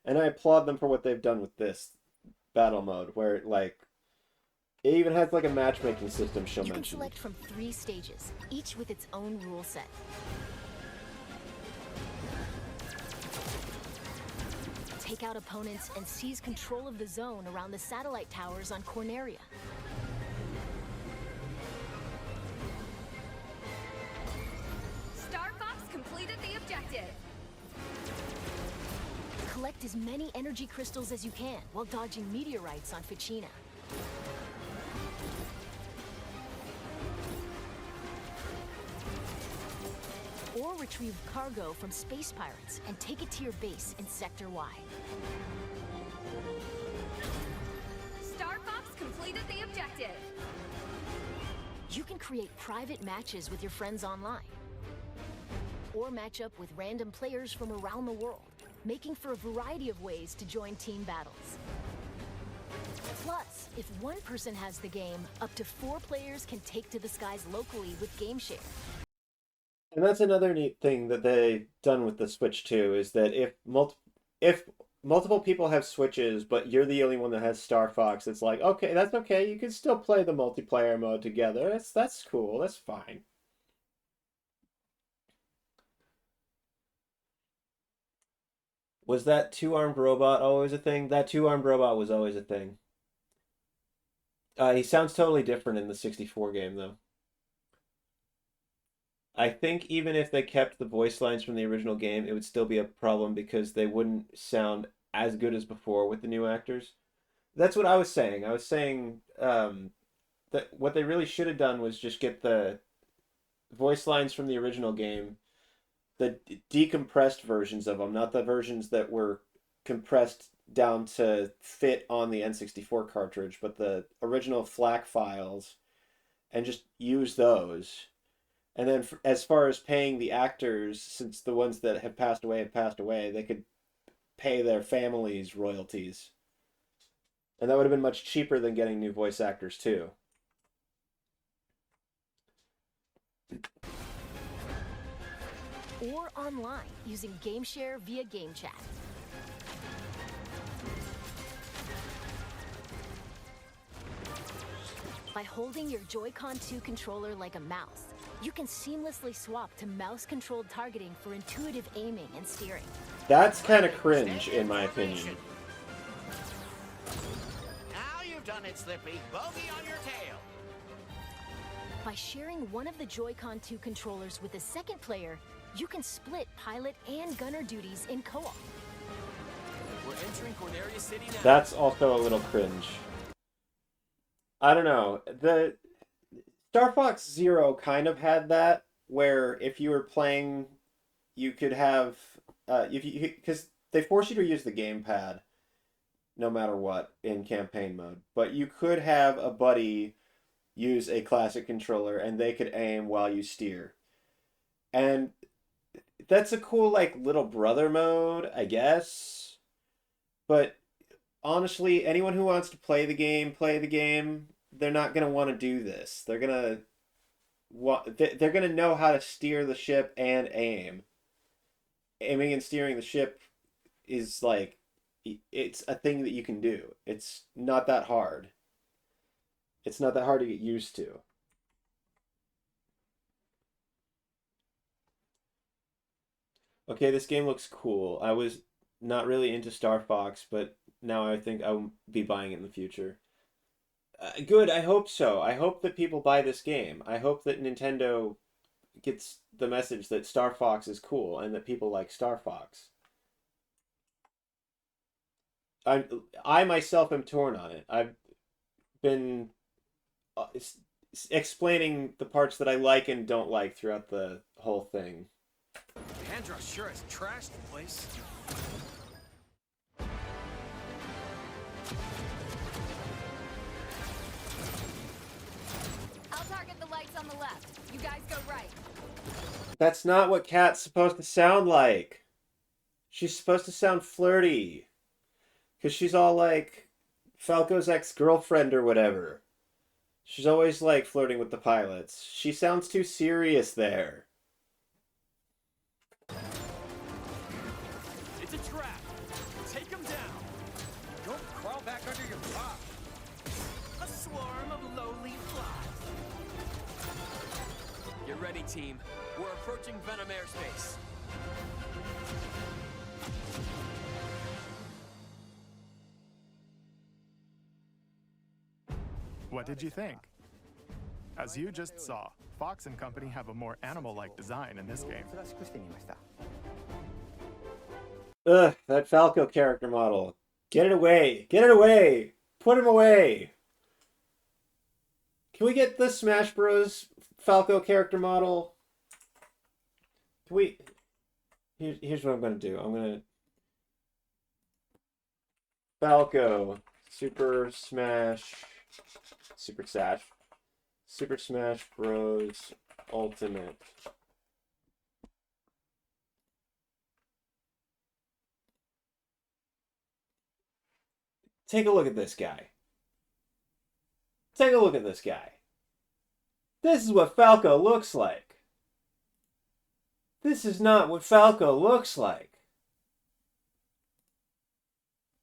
And I applaud them for what they've done with this battle mode, where it, like, it even has like a matchmaking system she'll You can mention. select from 3 stages, each with its own rule set. Take out opponents and seize control of the zone around the satellite towers on Corneria. Star Fox completed the objective. Collect as many energy crystals as you can while dodging meteorites on Ficina. Or retrieve cargo from space pirates and take it to your base in Sector Y. Star Fox completed the objective. You can create private matches with your friends online. Or match up with random players from around the world, making for a variety of ways to join team battles. Plus, if one person has the game, up to 4 players can take to the skies locally with GameShare. And that's another neat thing that they've done with the Switch too, is that if multiple people have Switches, but you're the only one that has Star Fox, it's like, okay, that's okay. You can still play the multiplayer mode together. That's cool. That's fine. Was that two-armed robot always a thing? That two-armed robot was always a thing. He sounds totally different in the 64 game, though. I think even if they kept the voice lines from the original game, it would still be a problem because they wouldn't sound as good as before with the new actors. That's what I was saying. I was saying that what they really should have done was just get the voice lines from the original game, the decompressed versions of them, not the versions that were compressed down to fit on the N64 cartridge, but the original FLAC files, and just use those. And then as far as paying the actors, since the ones that have passed away, they could pay their families royalties. And that would have been much cheaper than getting new voice actors, too. Or online using GameShare via GameChat. By holding your Joy-Con 2 controller like a mouse, you can seamlessly swap to mouse-controlled targeting for intuitive aiming and steering. That's kind of cringe, in my opinion. Now you've done it, Slippy. Bogey on your tail. By sharing one of the Joy-Con 2 controllers with a second player, you can split pilot and gunner duties in co-op. We're entering Corneria City now. That's also a little cringe. I don't know. The Star Fox Zero kind of had that, where if you were playing, you could have because they force you to use the gamepad no matter what in campaign mode. But you could have a buddy use a classic controller and they could aim while you steer. And that's a cool like little brother mode, I guess. But honestly, anyone who wants to play the game. They're not going to want to do this. They're going to know how to steer the ship and aim. Aiming and steering the ship is like, it's a thing that you can do. It's not that hard. It's not that hard to get used to. Okay, this game looks cool. I was not really into Star Fox, but now I think I'll be buying it in the future. Good, I hope so. I hope that people buy this game. I hope that Nintendo gets the message that Star Fox is cool and that people like Star Fox. I myself am torn on it. I've been explaining the parts that I like and don't like throughout the whole thing. Pandra sure has trashed the place. I'll target the lights on the left. You guys go right. That's not what Kat's supposed to sound like. She's supposed to sound flirty. Because she's all like Falco's ex-girlfriend or whatever. She's always like flirting with the pilots. She sounds too serious there. It's a trap. Take him down. Don't crawl back under your rock. A swarm of lowly flies. Get ready, team. We're approaching Venom airspace. What did you think? As you just saw, Fox & Company have a more animal-like design in this game. Ugh, that Falco character model. Get it away! Get it away! Put him away! Can we get the Smash Bros. Falco character model? Can we... Here's what I'm going to do. I'm going to... Falco. Super Smash Bros. Ultimate. Take a look at this guy. Take a look at this guy. This is what Falco looks like. This is not what Falco looks like.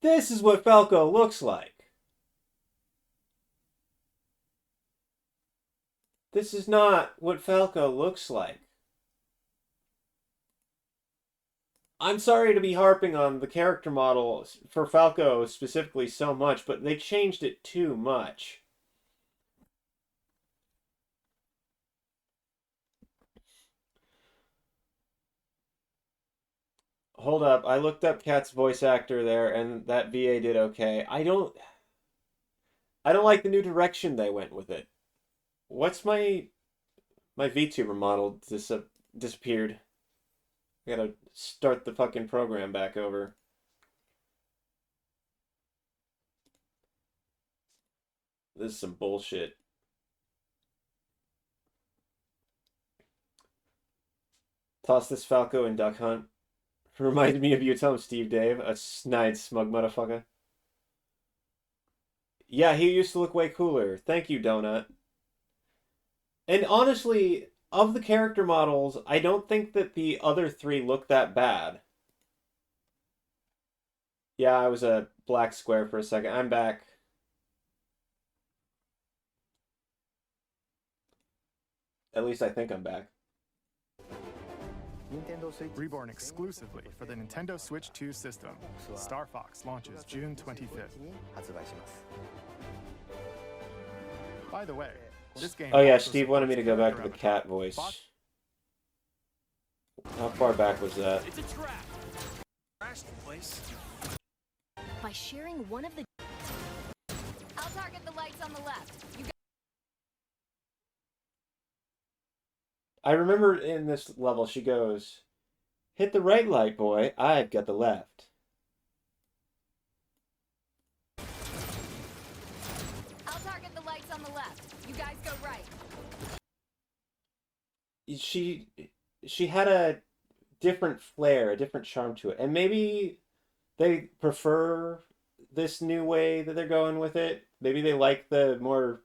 This is what Falco looks like. This is not what Falco looks like. I'm sorry to be harping on the character model for Falco specifically so much, but they changed it too much. Hold up, I looked up Kat's voice actor there, and that VA did okay. I don't like the new direction they went with it. What's my VTuber model disappeared? I gotta start the fucking program back over. This is some bullshit. Toss this Falco in Duck Hunt. Reminded me of you telling Steve Dave, a snide smug motherfucker. Yeah, he used to look way cooler. Thank you, Donut. And honestly, of the character models, I don't think that the other three look that bad. Yeah, I was a black square for a second. I'm back. At least I think I'm back. Reborn exclusively for the Nintendo Switch 2 system, Star Fox launches June 25th. By the way, This game Oh yeah, also Steve wanted me to go back to the supports cat voice. How far back was that? It's a trap. Trash the place. By sharing one of the I'll target the lights on the left. You guys I remember in this level she goes, "Hit the right light, boy. I've got the left." I'll target the lights on the left. You guys go right. She had a different flair, a different charm to it. And maybe they prefer this new way that they're going with it. Maybe they like the more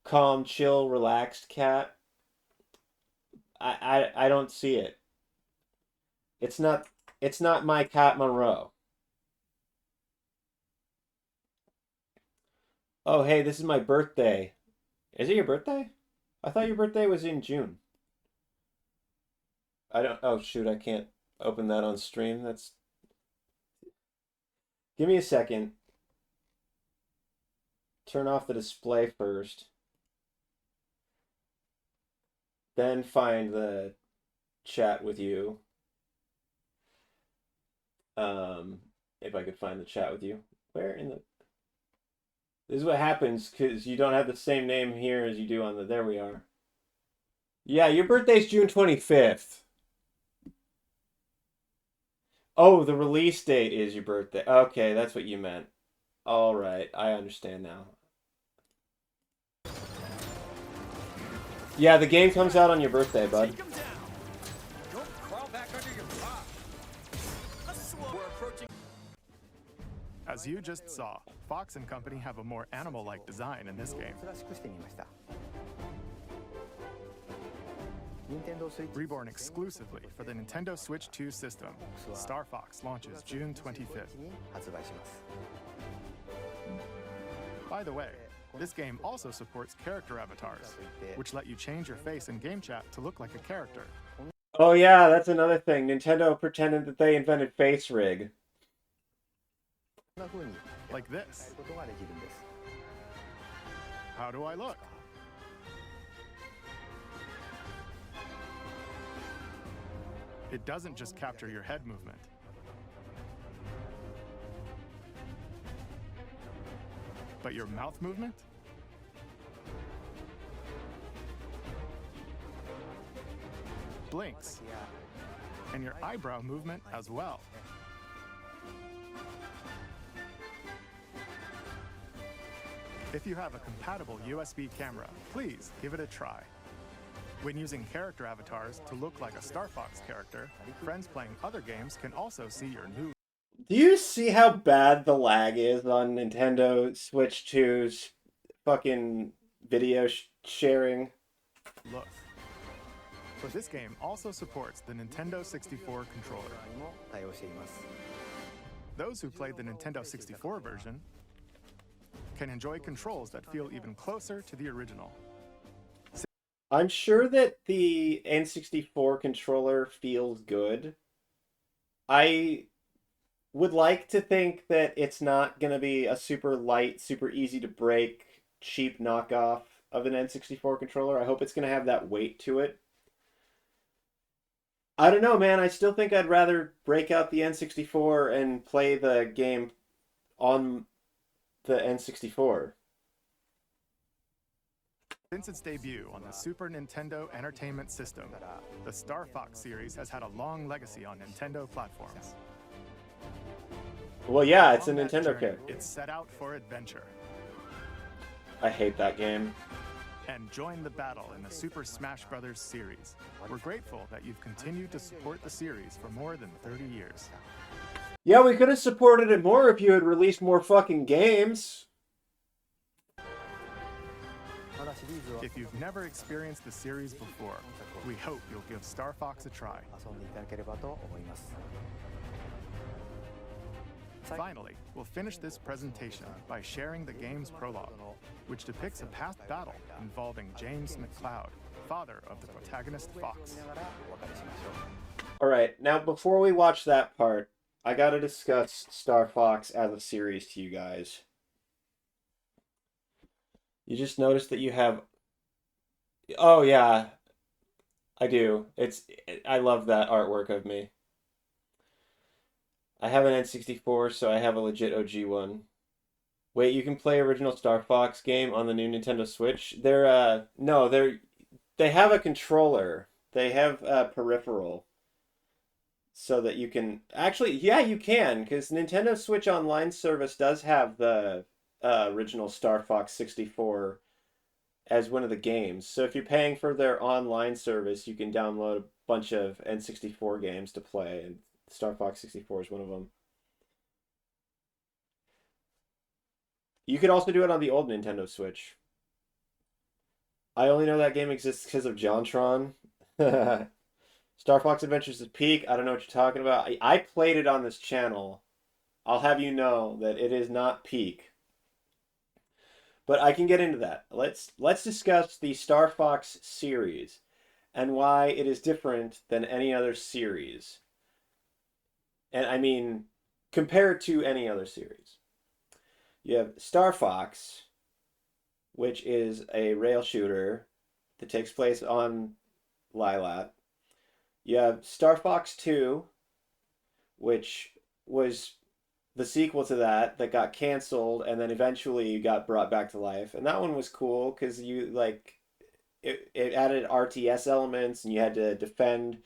calm, chill, relaxed cat. I don't see it. It's not my Cat Monroe. Oh, hey, this is my birthday. Is it your birthday? I thought your birthday was in June. I don't. Oh, shoot, I can't open that on stream. That's. Give me a second. Turn off the display first. Then find the chat with you. If I could find the chat with you. Where in the... This is what happens because you don't have the same name here as you do on the... There we are. Yeah, your birthday's June 25th. Oh, the release date is your birthday. Okay, that's what you meant. All right, I understand now. Yeah, the game comes out on your birthday, bud. Take 'em down. Don't crawl back under your rock. We're approaching. As you just saw, Fox and Company have a more animal-like design in this game. Reborn exclusively for the Nintendo Switch 2 system, Star Fox launches June 25th. By the way, this game also supports character avatars, which let you change your face in game chat to look like a character. Oh yeah, that's another thing. Nintendo pretended that they invented Face Rig. Like this. How do I look? It doesn't just capture your head movement. But your mouth movement? Blinks. And your eyebrow movement as well. If you have a compatible USB camera, please give it a try. When using character avatars to look like a Star Fox character, friends playing other games can also see your new... Do you see how bad the lag is on Nintendo Switch 2's fucking video sharing? look. This game also supports the Nintendo 64 controller. Those who played the Nintendo 64 version can enjoy controls that feel even closer to the original. I'm sure that the N64 controller feels good. I would like to think that it's not going to be a super light, super easy to break, cheap knockoff of an N64 controller. I hope it's going to have that weight to it. I don't know, man. I still think I'd rather break out the N64 and play the game on the N64. Since its debut on the Super Nintendo Entertainment System, the Star Fox series has had a long legacy on Nintendo platforms. Well, yeah, it's a On that Nintendo journey, character. It's set out for adventure. I hate that game. And join the battle in the Super Smash Bros. Series. We're grateful that you've continued to support the series for more than 30 years. Yeah, we could have supported it more if you had released more fucking games. If you've never experienced the series before, we hope you'll give Star Fox a try. Finally, we'll finish this presentation by sharing the game's prologue, which depicts a past battle involving James McCloud, father of the protagonist Fox. Alright, now before we watch that part, I gotta discuss Star Fox as a series to you guys. You just noticed that you have Oh yeah, I do. I love that artwork of me. I have an N64, so I have a legit OG one. Wait, you can play original Star Fox game on the new Nintendo Switch? They're no, they have a controller. They have a peripheral so that you can actually, yeah, you can, because Nintendo Switch Online service does have the original Star Fox 64 as one of the games. So if you're paying for their online service, you can download a bunch of N64 games to play, and Star Fox 64 is one of them. You could also do it on the old Nintendo Switch. I only know that game exists because of JonTron. Star Fox Adventures is peak. I don't know what you're talking about. I played it on this channel. I'll have you know that it is not peak. But I can get into that. Let's discuss the Star Fox series and why it is different than any other series. And I mean, compared to any other series. You have Star Fox, which is a rail shooter that takes place on Lylat. You have Star Fox 2, which was the sequel to that got canceled and then eventually got brought back to life. And that one was cool because you like it added RTS elements and you had to defend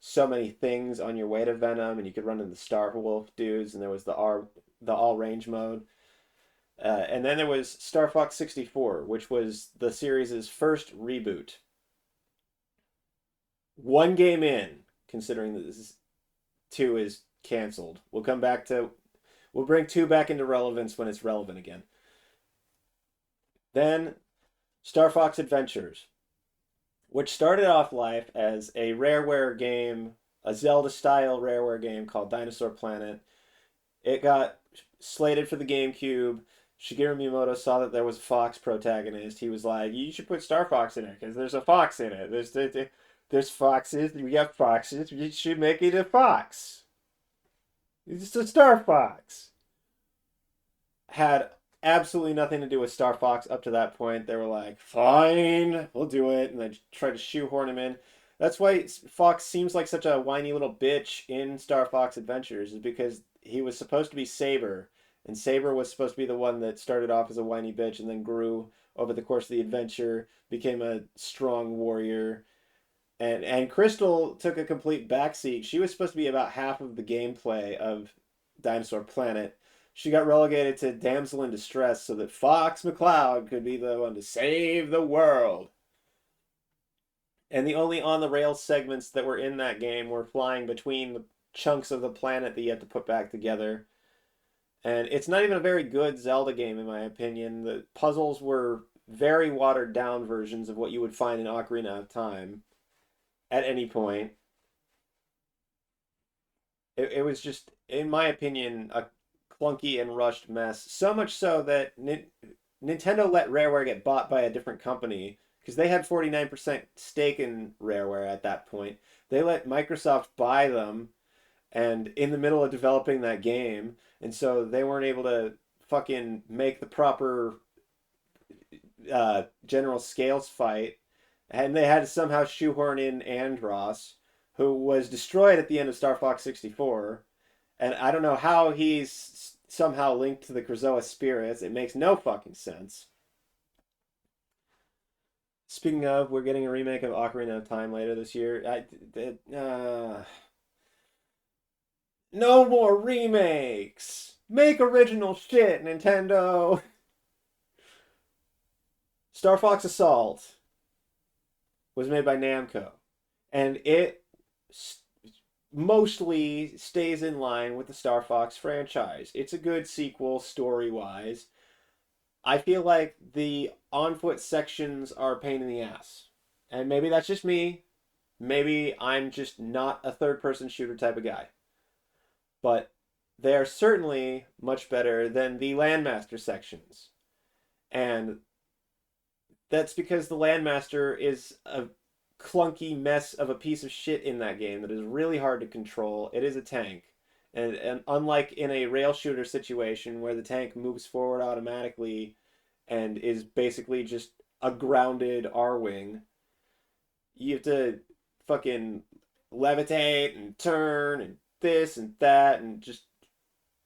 so many things on your way to Venom, and you could run into the Star Wolf dudes, and there was the all range mode. And then there was Star Fox 64, which was the series' first reboot. One game in, considering that 2 is canceled. We'll bring 2 back into relevance when it's relevant again. Then Star Fox Adventures, which started off life as a Rareware game, a Zelda-style Rareware game called Dinosaur Planet. It got slated for the GameCube. Shigeru Miyamoto saw that there was a fox protagonist. He was like, you should put Star Fox in it because there's a fox in it. There's foxes. We got foxes. You should make it a fox. It's a Star Fox. Had absolutely nothing to do with Star Fox up to that point. They were like, fine, we'll do it. And they tried to shoehorn him in. That's why Fox seems like such a whiny little bitch in Star Fox Adventures, is because he was supposed to be Saber. And Saber was supposed to be the one that started off as a whiny bitch and then grew over the course of the adventure, became a strong warrior. And Crystal took a complete backseat. She was supposed to be about half of the gameplay of Dinosaur Planet. She got relegated to damsel in distress so that Fox McCloud could be the one to save the world. And the only on-the-rails segments that were in that game were flying between the chunks of the planet that you have to put back together. And it's not even a very good Zelda game, in my opinion. The puzzles were very watered-down versions of what you would find in Ocarina of Time at any point. It was just, in my opinion, a clunky and rushed mess. So much so that Nintendo let Rareware get bought by a different company because they had 49% stake in Rareware at that point. They let Microsoft buy them, and in the middle of developing that game, and so they weren't able to fucking make the proper General Scales fight, and they had to somehow shoehorn in Andross, who was destroyed at the end of Star Fox 64, and I don't know how he's somehow linked to the Krazoa spirits. It makes no fucking sense. Speaking of, we're getting a remake of Ocarina of Time later this year. No more remakes! Make original shit, Nintendo! Star Fox Assault was made by Namco, and it mostly stays in line with the Star Fox franchise. It's a good sequel story-wise. I feel like the on-foot sections are a pain in the ass. And maybe that's just me. Maybe I'm just not a third-person shooter type of guy. But they are certainly much better than the Landmaster sections. And that's because the Landmaster is a clunky mess of a piece of shit in that game that is really hard to control. It is a tank. And unlike in a rail shooter situation where the tank moves forward automatically and is basically just a grounded R-Wing, you have to fucking levitate and turn and this and that, and just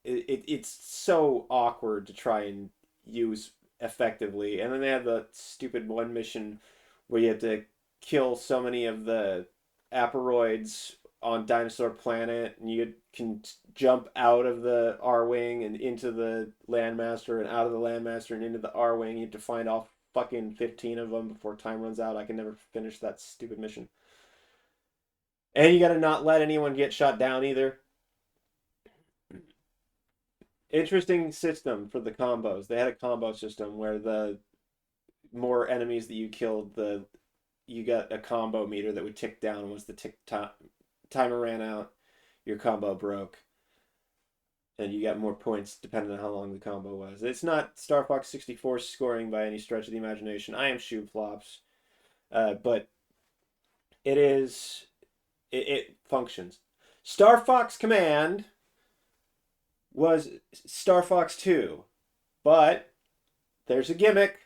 it's so awkward to try and use effectively. And then they have the stupid one mission where you have to kill so many of the Aperoids on Dinosaur Planet, and you can jump out of the R-Wing and into the Landmaster, and out of the Landmaster and into the R-Wing. You have to find all fucking 15 of them before time runs out. I can never finish that stupid mission. And you gotta not let anyone get shot down either. Interesting system for the combos. They had a combo system where the more enemies that you killed, you got a combo meter that would tick down. Once the timer ran out, your combo broke. And you got more points depending on how long the combo was. It's not Star Fox 64 scoring by any stretch of the imagination. I am shoe flops. But it functions. Star Fox Command was Star Fox 2. But there's a gimmick.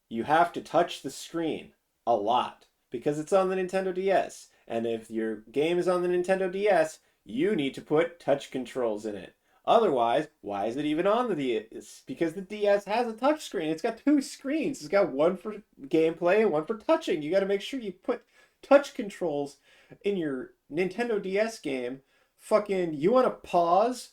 You have to touch the screen a lot because it's on the Nintendo DS. And if your game is on the Nintendo DS, you need to put touch controls in it. Otherwise, why is it even on the DS? Because the DS has a touch screen. It's got 2 screens. It's got one for gameplay and one for touching. You got to make sure you put touch controls in your Nintendo DS game. Fucking, you want to pause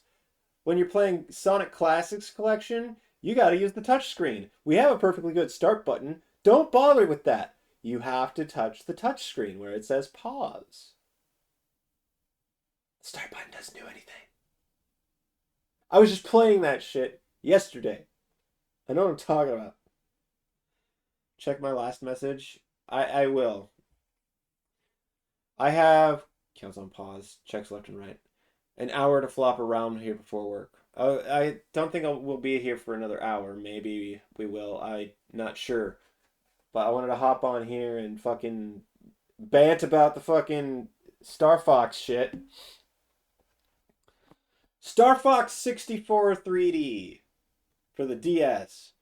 when you're playing Sonic Classics Collection? You got to use the touch screen. We have a perfectly good start button. Don't bother with that. You have to touch the touch screen where it says pause. The start button doesn't do anything. I was just playing that shit yesterday. I know what I'm talking about. Check my last message. I will. I have, counts on pause, checks left and right, an hour to flop around here before work. I don't think we'll be here for another hour. Maybe we will. I'm not sure. But I wanted to hop on here and fucking bant about the fucking Star Fox shit. Star Fox 64 3D for the DS.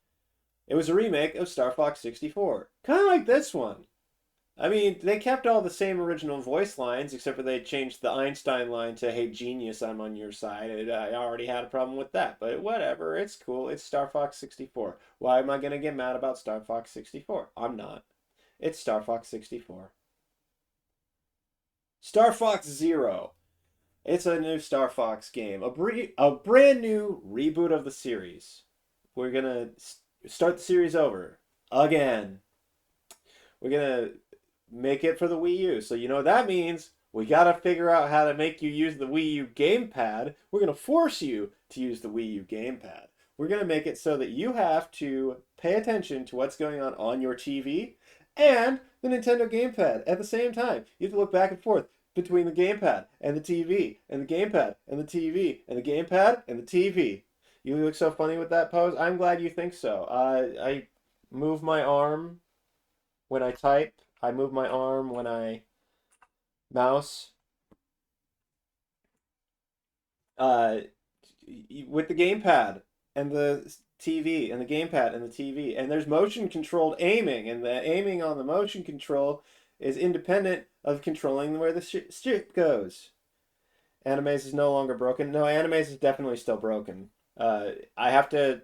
It was a remake of Star Fox 64. Kind of like this one. I mean, they kept all the same original voice lines, except for they changed the Einstein line to, "Hey, genius, I'm on your side." I already had a problem with that, but whatever. It's cool. It's Star Fox 64. Why am I going to get mad about Star Fox 64? I'm not. It's Star Fox 64. Star Fox Zero. It's a new Star Fox game. A brand new reboot of the series. We're going to start the series over. Again. We're going to make it for the Wii U. So you know what that means? We got to figure out how to make you use the Wii U gamepad. We're going to force you to use the Wii U gamepad. We're going to make it so that you have to pay attention to what's going on your TV and the Nintendo gamepad at the same time. You have to look back and forth between the gamepad and the TV and the gamepad and the TV and the gamepad and the TV. You look so funny with that pose. I'm glad you think so. I move my arm when I type. I move my arm when I mouse. With the gamepad and the TV and the gamepad and the TV. And there's motion controlled aiming, and the aiming on the motion control is independent of controlling where the ship goes. Animaze is no longer broken. No, Animaze is definitely still broken. I have to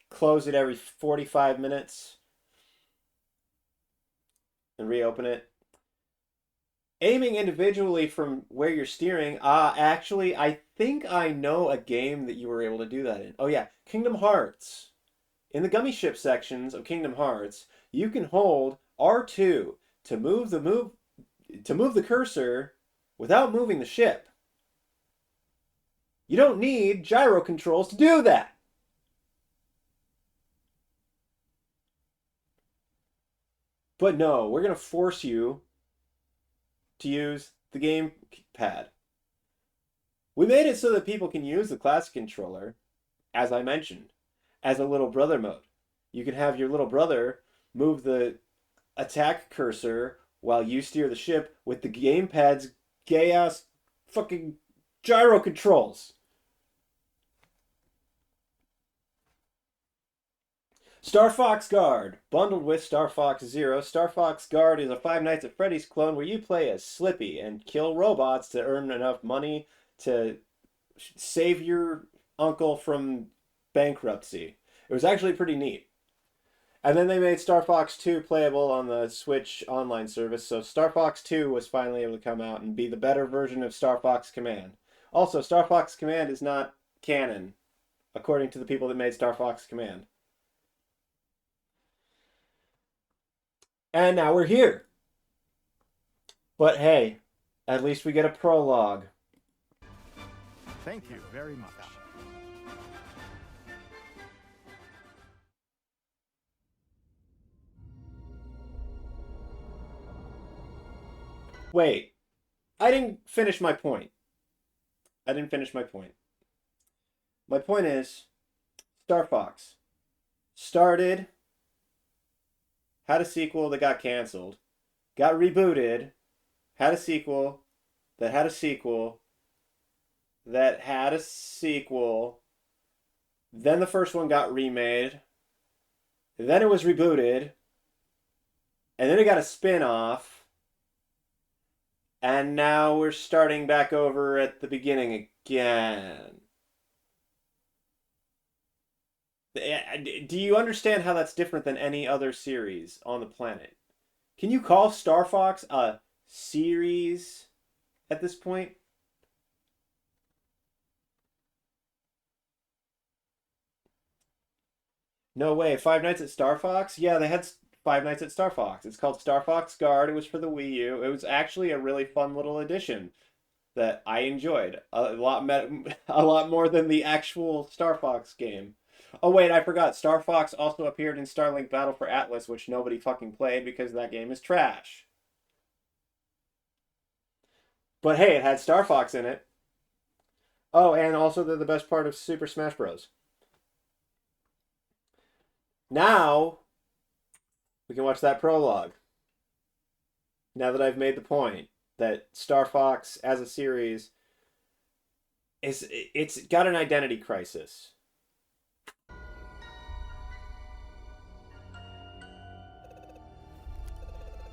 close it every 45 minutes and reopen it. Aiming individually from where you're steering, actually, I think I know a game that you were able to do that in. Oh yeah, Kingdom Hearts. In the gummy ship sections of Kingdom Hearts, you can hold R2 to move the cursor without moving the ship. You don't need gyro controls to do that. But no, we're going to force you to use the gamepad. We made it so that people can use the classic controller, as I mentioned, as a little brother mode. You can have your little brother move the attack cursor while you steer the ship with the gamepad's gay-ass fucking gyro controls. Star Fox Guard. Bundled with Star Fox Zero, Star Fox Guard is a Five Nights at Freddy's clone where you play as Slippy and kill robots to earn enough money to save your uncle from bankruptcy. It was actually pretty neat. And then they made Star Fox 2 playable on the Switch online service, so Star Fox 2 was finally able to come out and be the better version of Star Fox Command. Also, Star Fox Command is not canon, according to the people that made Star Fox Command. And now we're here. But hey, at least we get a prologue. Thank you very much. Wait, I didn't finish my point. My point is, Star Fox started, had a sequel that got canceled, got rebooted, had a sequel, that had a sequel, that had a sequel, then the first one got remade, then it was rebooted, and then it got a spin-off, and now we're starting back over at the beginning again. Do you understand how that's different than any other series on the planet? Can you call Star Fox a series at this point? No way. Five Nights at Star Fox? Yeah, they had Five Nights at Star Fox. It's called Star Fox Guard. It was for the Wii U. It was actually a really fun little addition that I enjoyed a lot more than the actual Star Fox game. Oh wait, I forgot. Star Fox also appeared in Starlink Battle for Atlas, which nobody fucking played because that game is trash. But hey, it had Star Fox in it. Oh, and also they're the best part of Super Smash Bros. Now, we can watch that prologue. Now that I've made the point that Star Fox as a series it's got an identity crisis.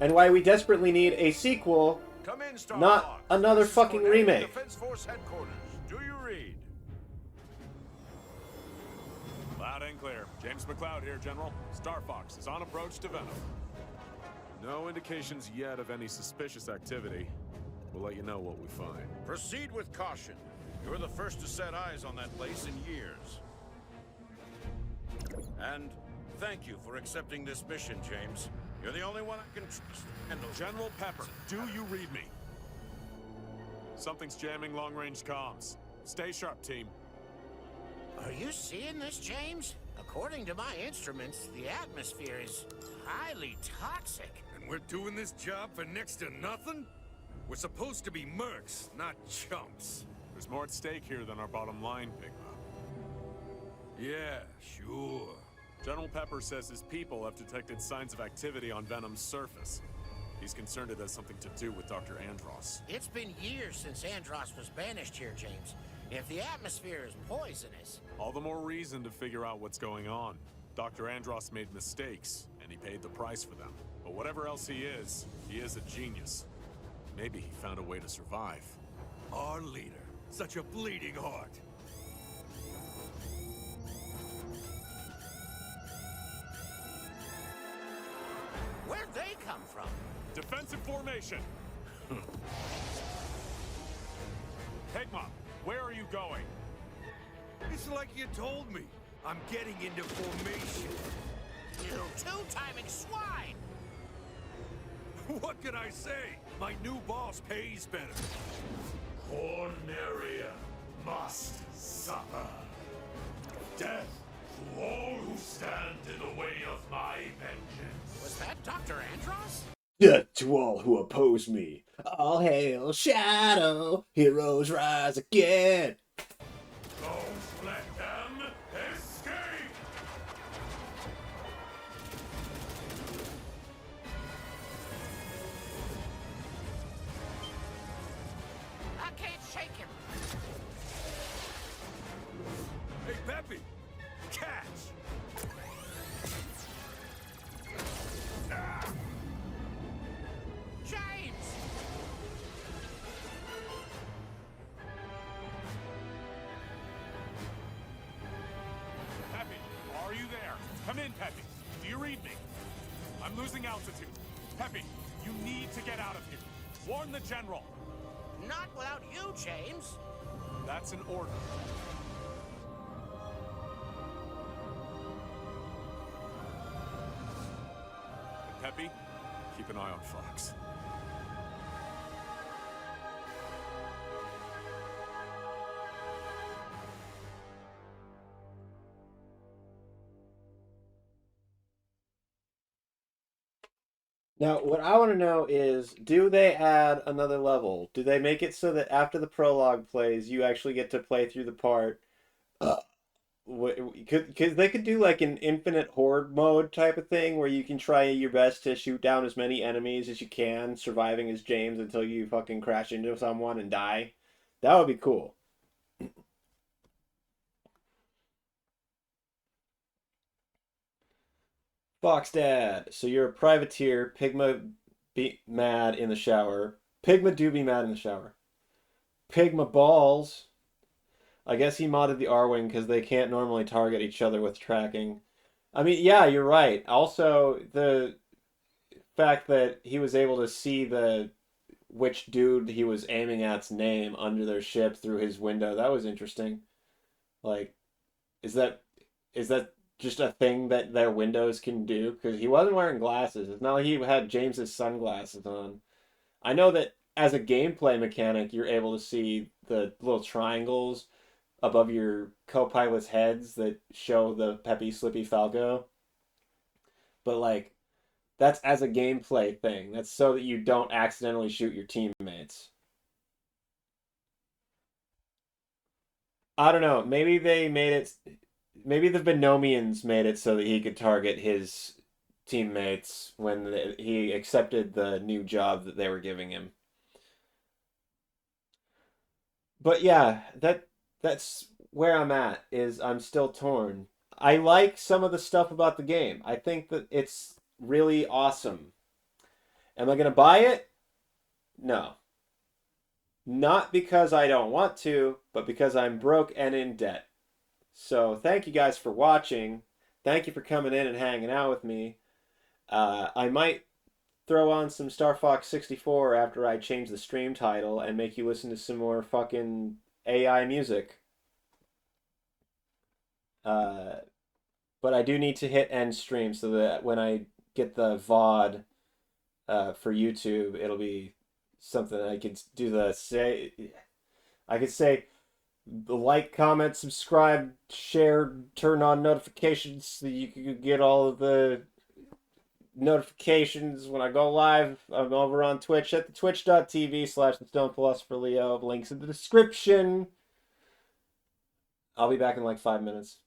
And why we desperately need a sequel, not another fucking remake. Defense Force Headquarters. Do you read? Loud and clear. James McCloud here, General. Star Fox is on approach to Venom. No indications yet of any suspicious activity. We'll let you know what we find. Proceed with caution. You're the first to set eyes on that place in years. And thank you for accepting this mission, James. You're the only one I can trust. General Pepper, do you read me? Something's jamming long-range comms. Stay sharp, team. Are you seeing this, James? According to my instruments, the atmosphere is highly toxic. And we're doing this job for next to nothing? We're supposed to be mercs, not chumps. There's more at stake here than our bottom line, Pigma. Yeah, sure. General Pepper says his people have detected signs of activity on Venom's surface. He's concerned it has something to do with Dr. Andross. It's been years since Andross was banished here, James. If the atmosphere is poisonous... All the more reason to figure out what's going on. Dr. Andross made mistakes, and he paid the price for them. But whatever else he is a genius. Maybe he found a way to survive. Our leader. Such a bleeding heart. Where'd they come from? Defensive formation! Pigma, where are you going? It's like you told me. I'm getting into formation. You two-timing swine! What can I say? My new boss pays better. Corneria must suffer. Death to all who stand in the way of my vengeance. Was that Dr. Andross? Death to all who oppose me. All hail Shadow. Heroes rise again. Don't let them escape! I can't shake him. Hey, Peppy! Catch! Peppy, do you read me? I'm losing altitude. Peppy, you need to get out of here. Warn the general. Not without you, James. That's an order. And Peppy, keep an eye on Fox. Now, what I want to know is, do they add another level? Do they make it so that after the prologue plays, you actually get to play through the part? Because they could do like an infinite horde mode type of thing where you can try your best to shoot down as many enemies as you can, surviving as James until you fucking crash into someone and die. That would be cool. Fox Dad, so you're a privateer. Pigma be mad in the shower. Pigma do be mad in the shower. Pigma balls. I guess he modded the R-Wing because they can't normally target each other with tracking. I mean, yeah, you're right. Also, the fact that he was able to see which dude he was aiming at's name under their ship through his window, that was interesting. Like, is that just a thing that their windows can do? Because he wasn't wearing glasses. It's not like he had James's sunglasses on. I know that as a gameplay mechanic, you're able to see the little triangles above your co-pilot's heads that show the Peppy Slippy Falco. But, like, that's as a gameplay thing. That's so that you don't accidentally shoot your teammates. I don't know. Maybe they made it... Maybe the Venomians made it so that he could target his teammates when he accepted the new job that they were giving him. But yeah, that's where I'm at, is I'm still torn. I like some of the stuff about the game. I think that it's really awesome. Am I going to buy it? No. Not because I don't want to, but because I'm broke and in debt. So thank you guys for watching. Thank you for coming in and hanging out with me. I might throw on some Star Fox 64 after I change the stream title and make you listen to some more fucking AI music. But I do need to hit end stream so that when I get the VOD for YouTube, it'll be something I could do I could say like, comment, subscribe, share, turn on notifications so you can get all of the notifications when I go live. I'm over on Twitch at the twitch.tv/thestonephilosophherleo. Links in the description. I'll be back in like 5 minutes.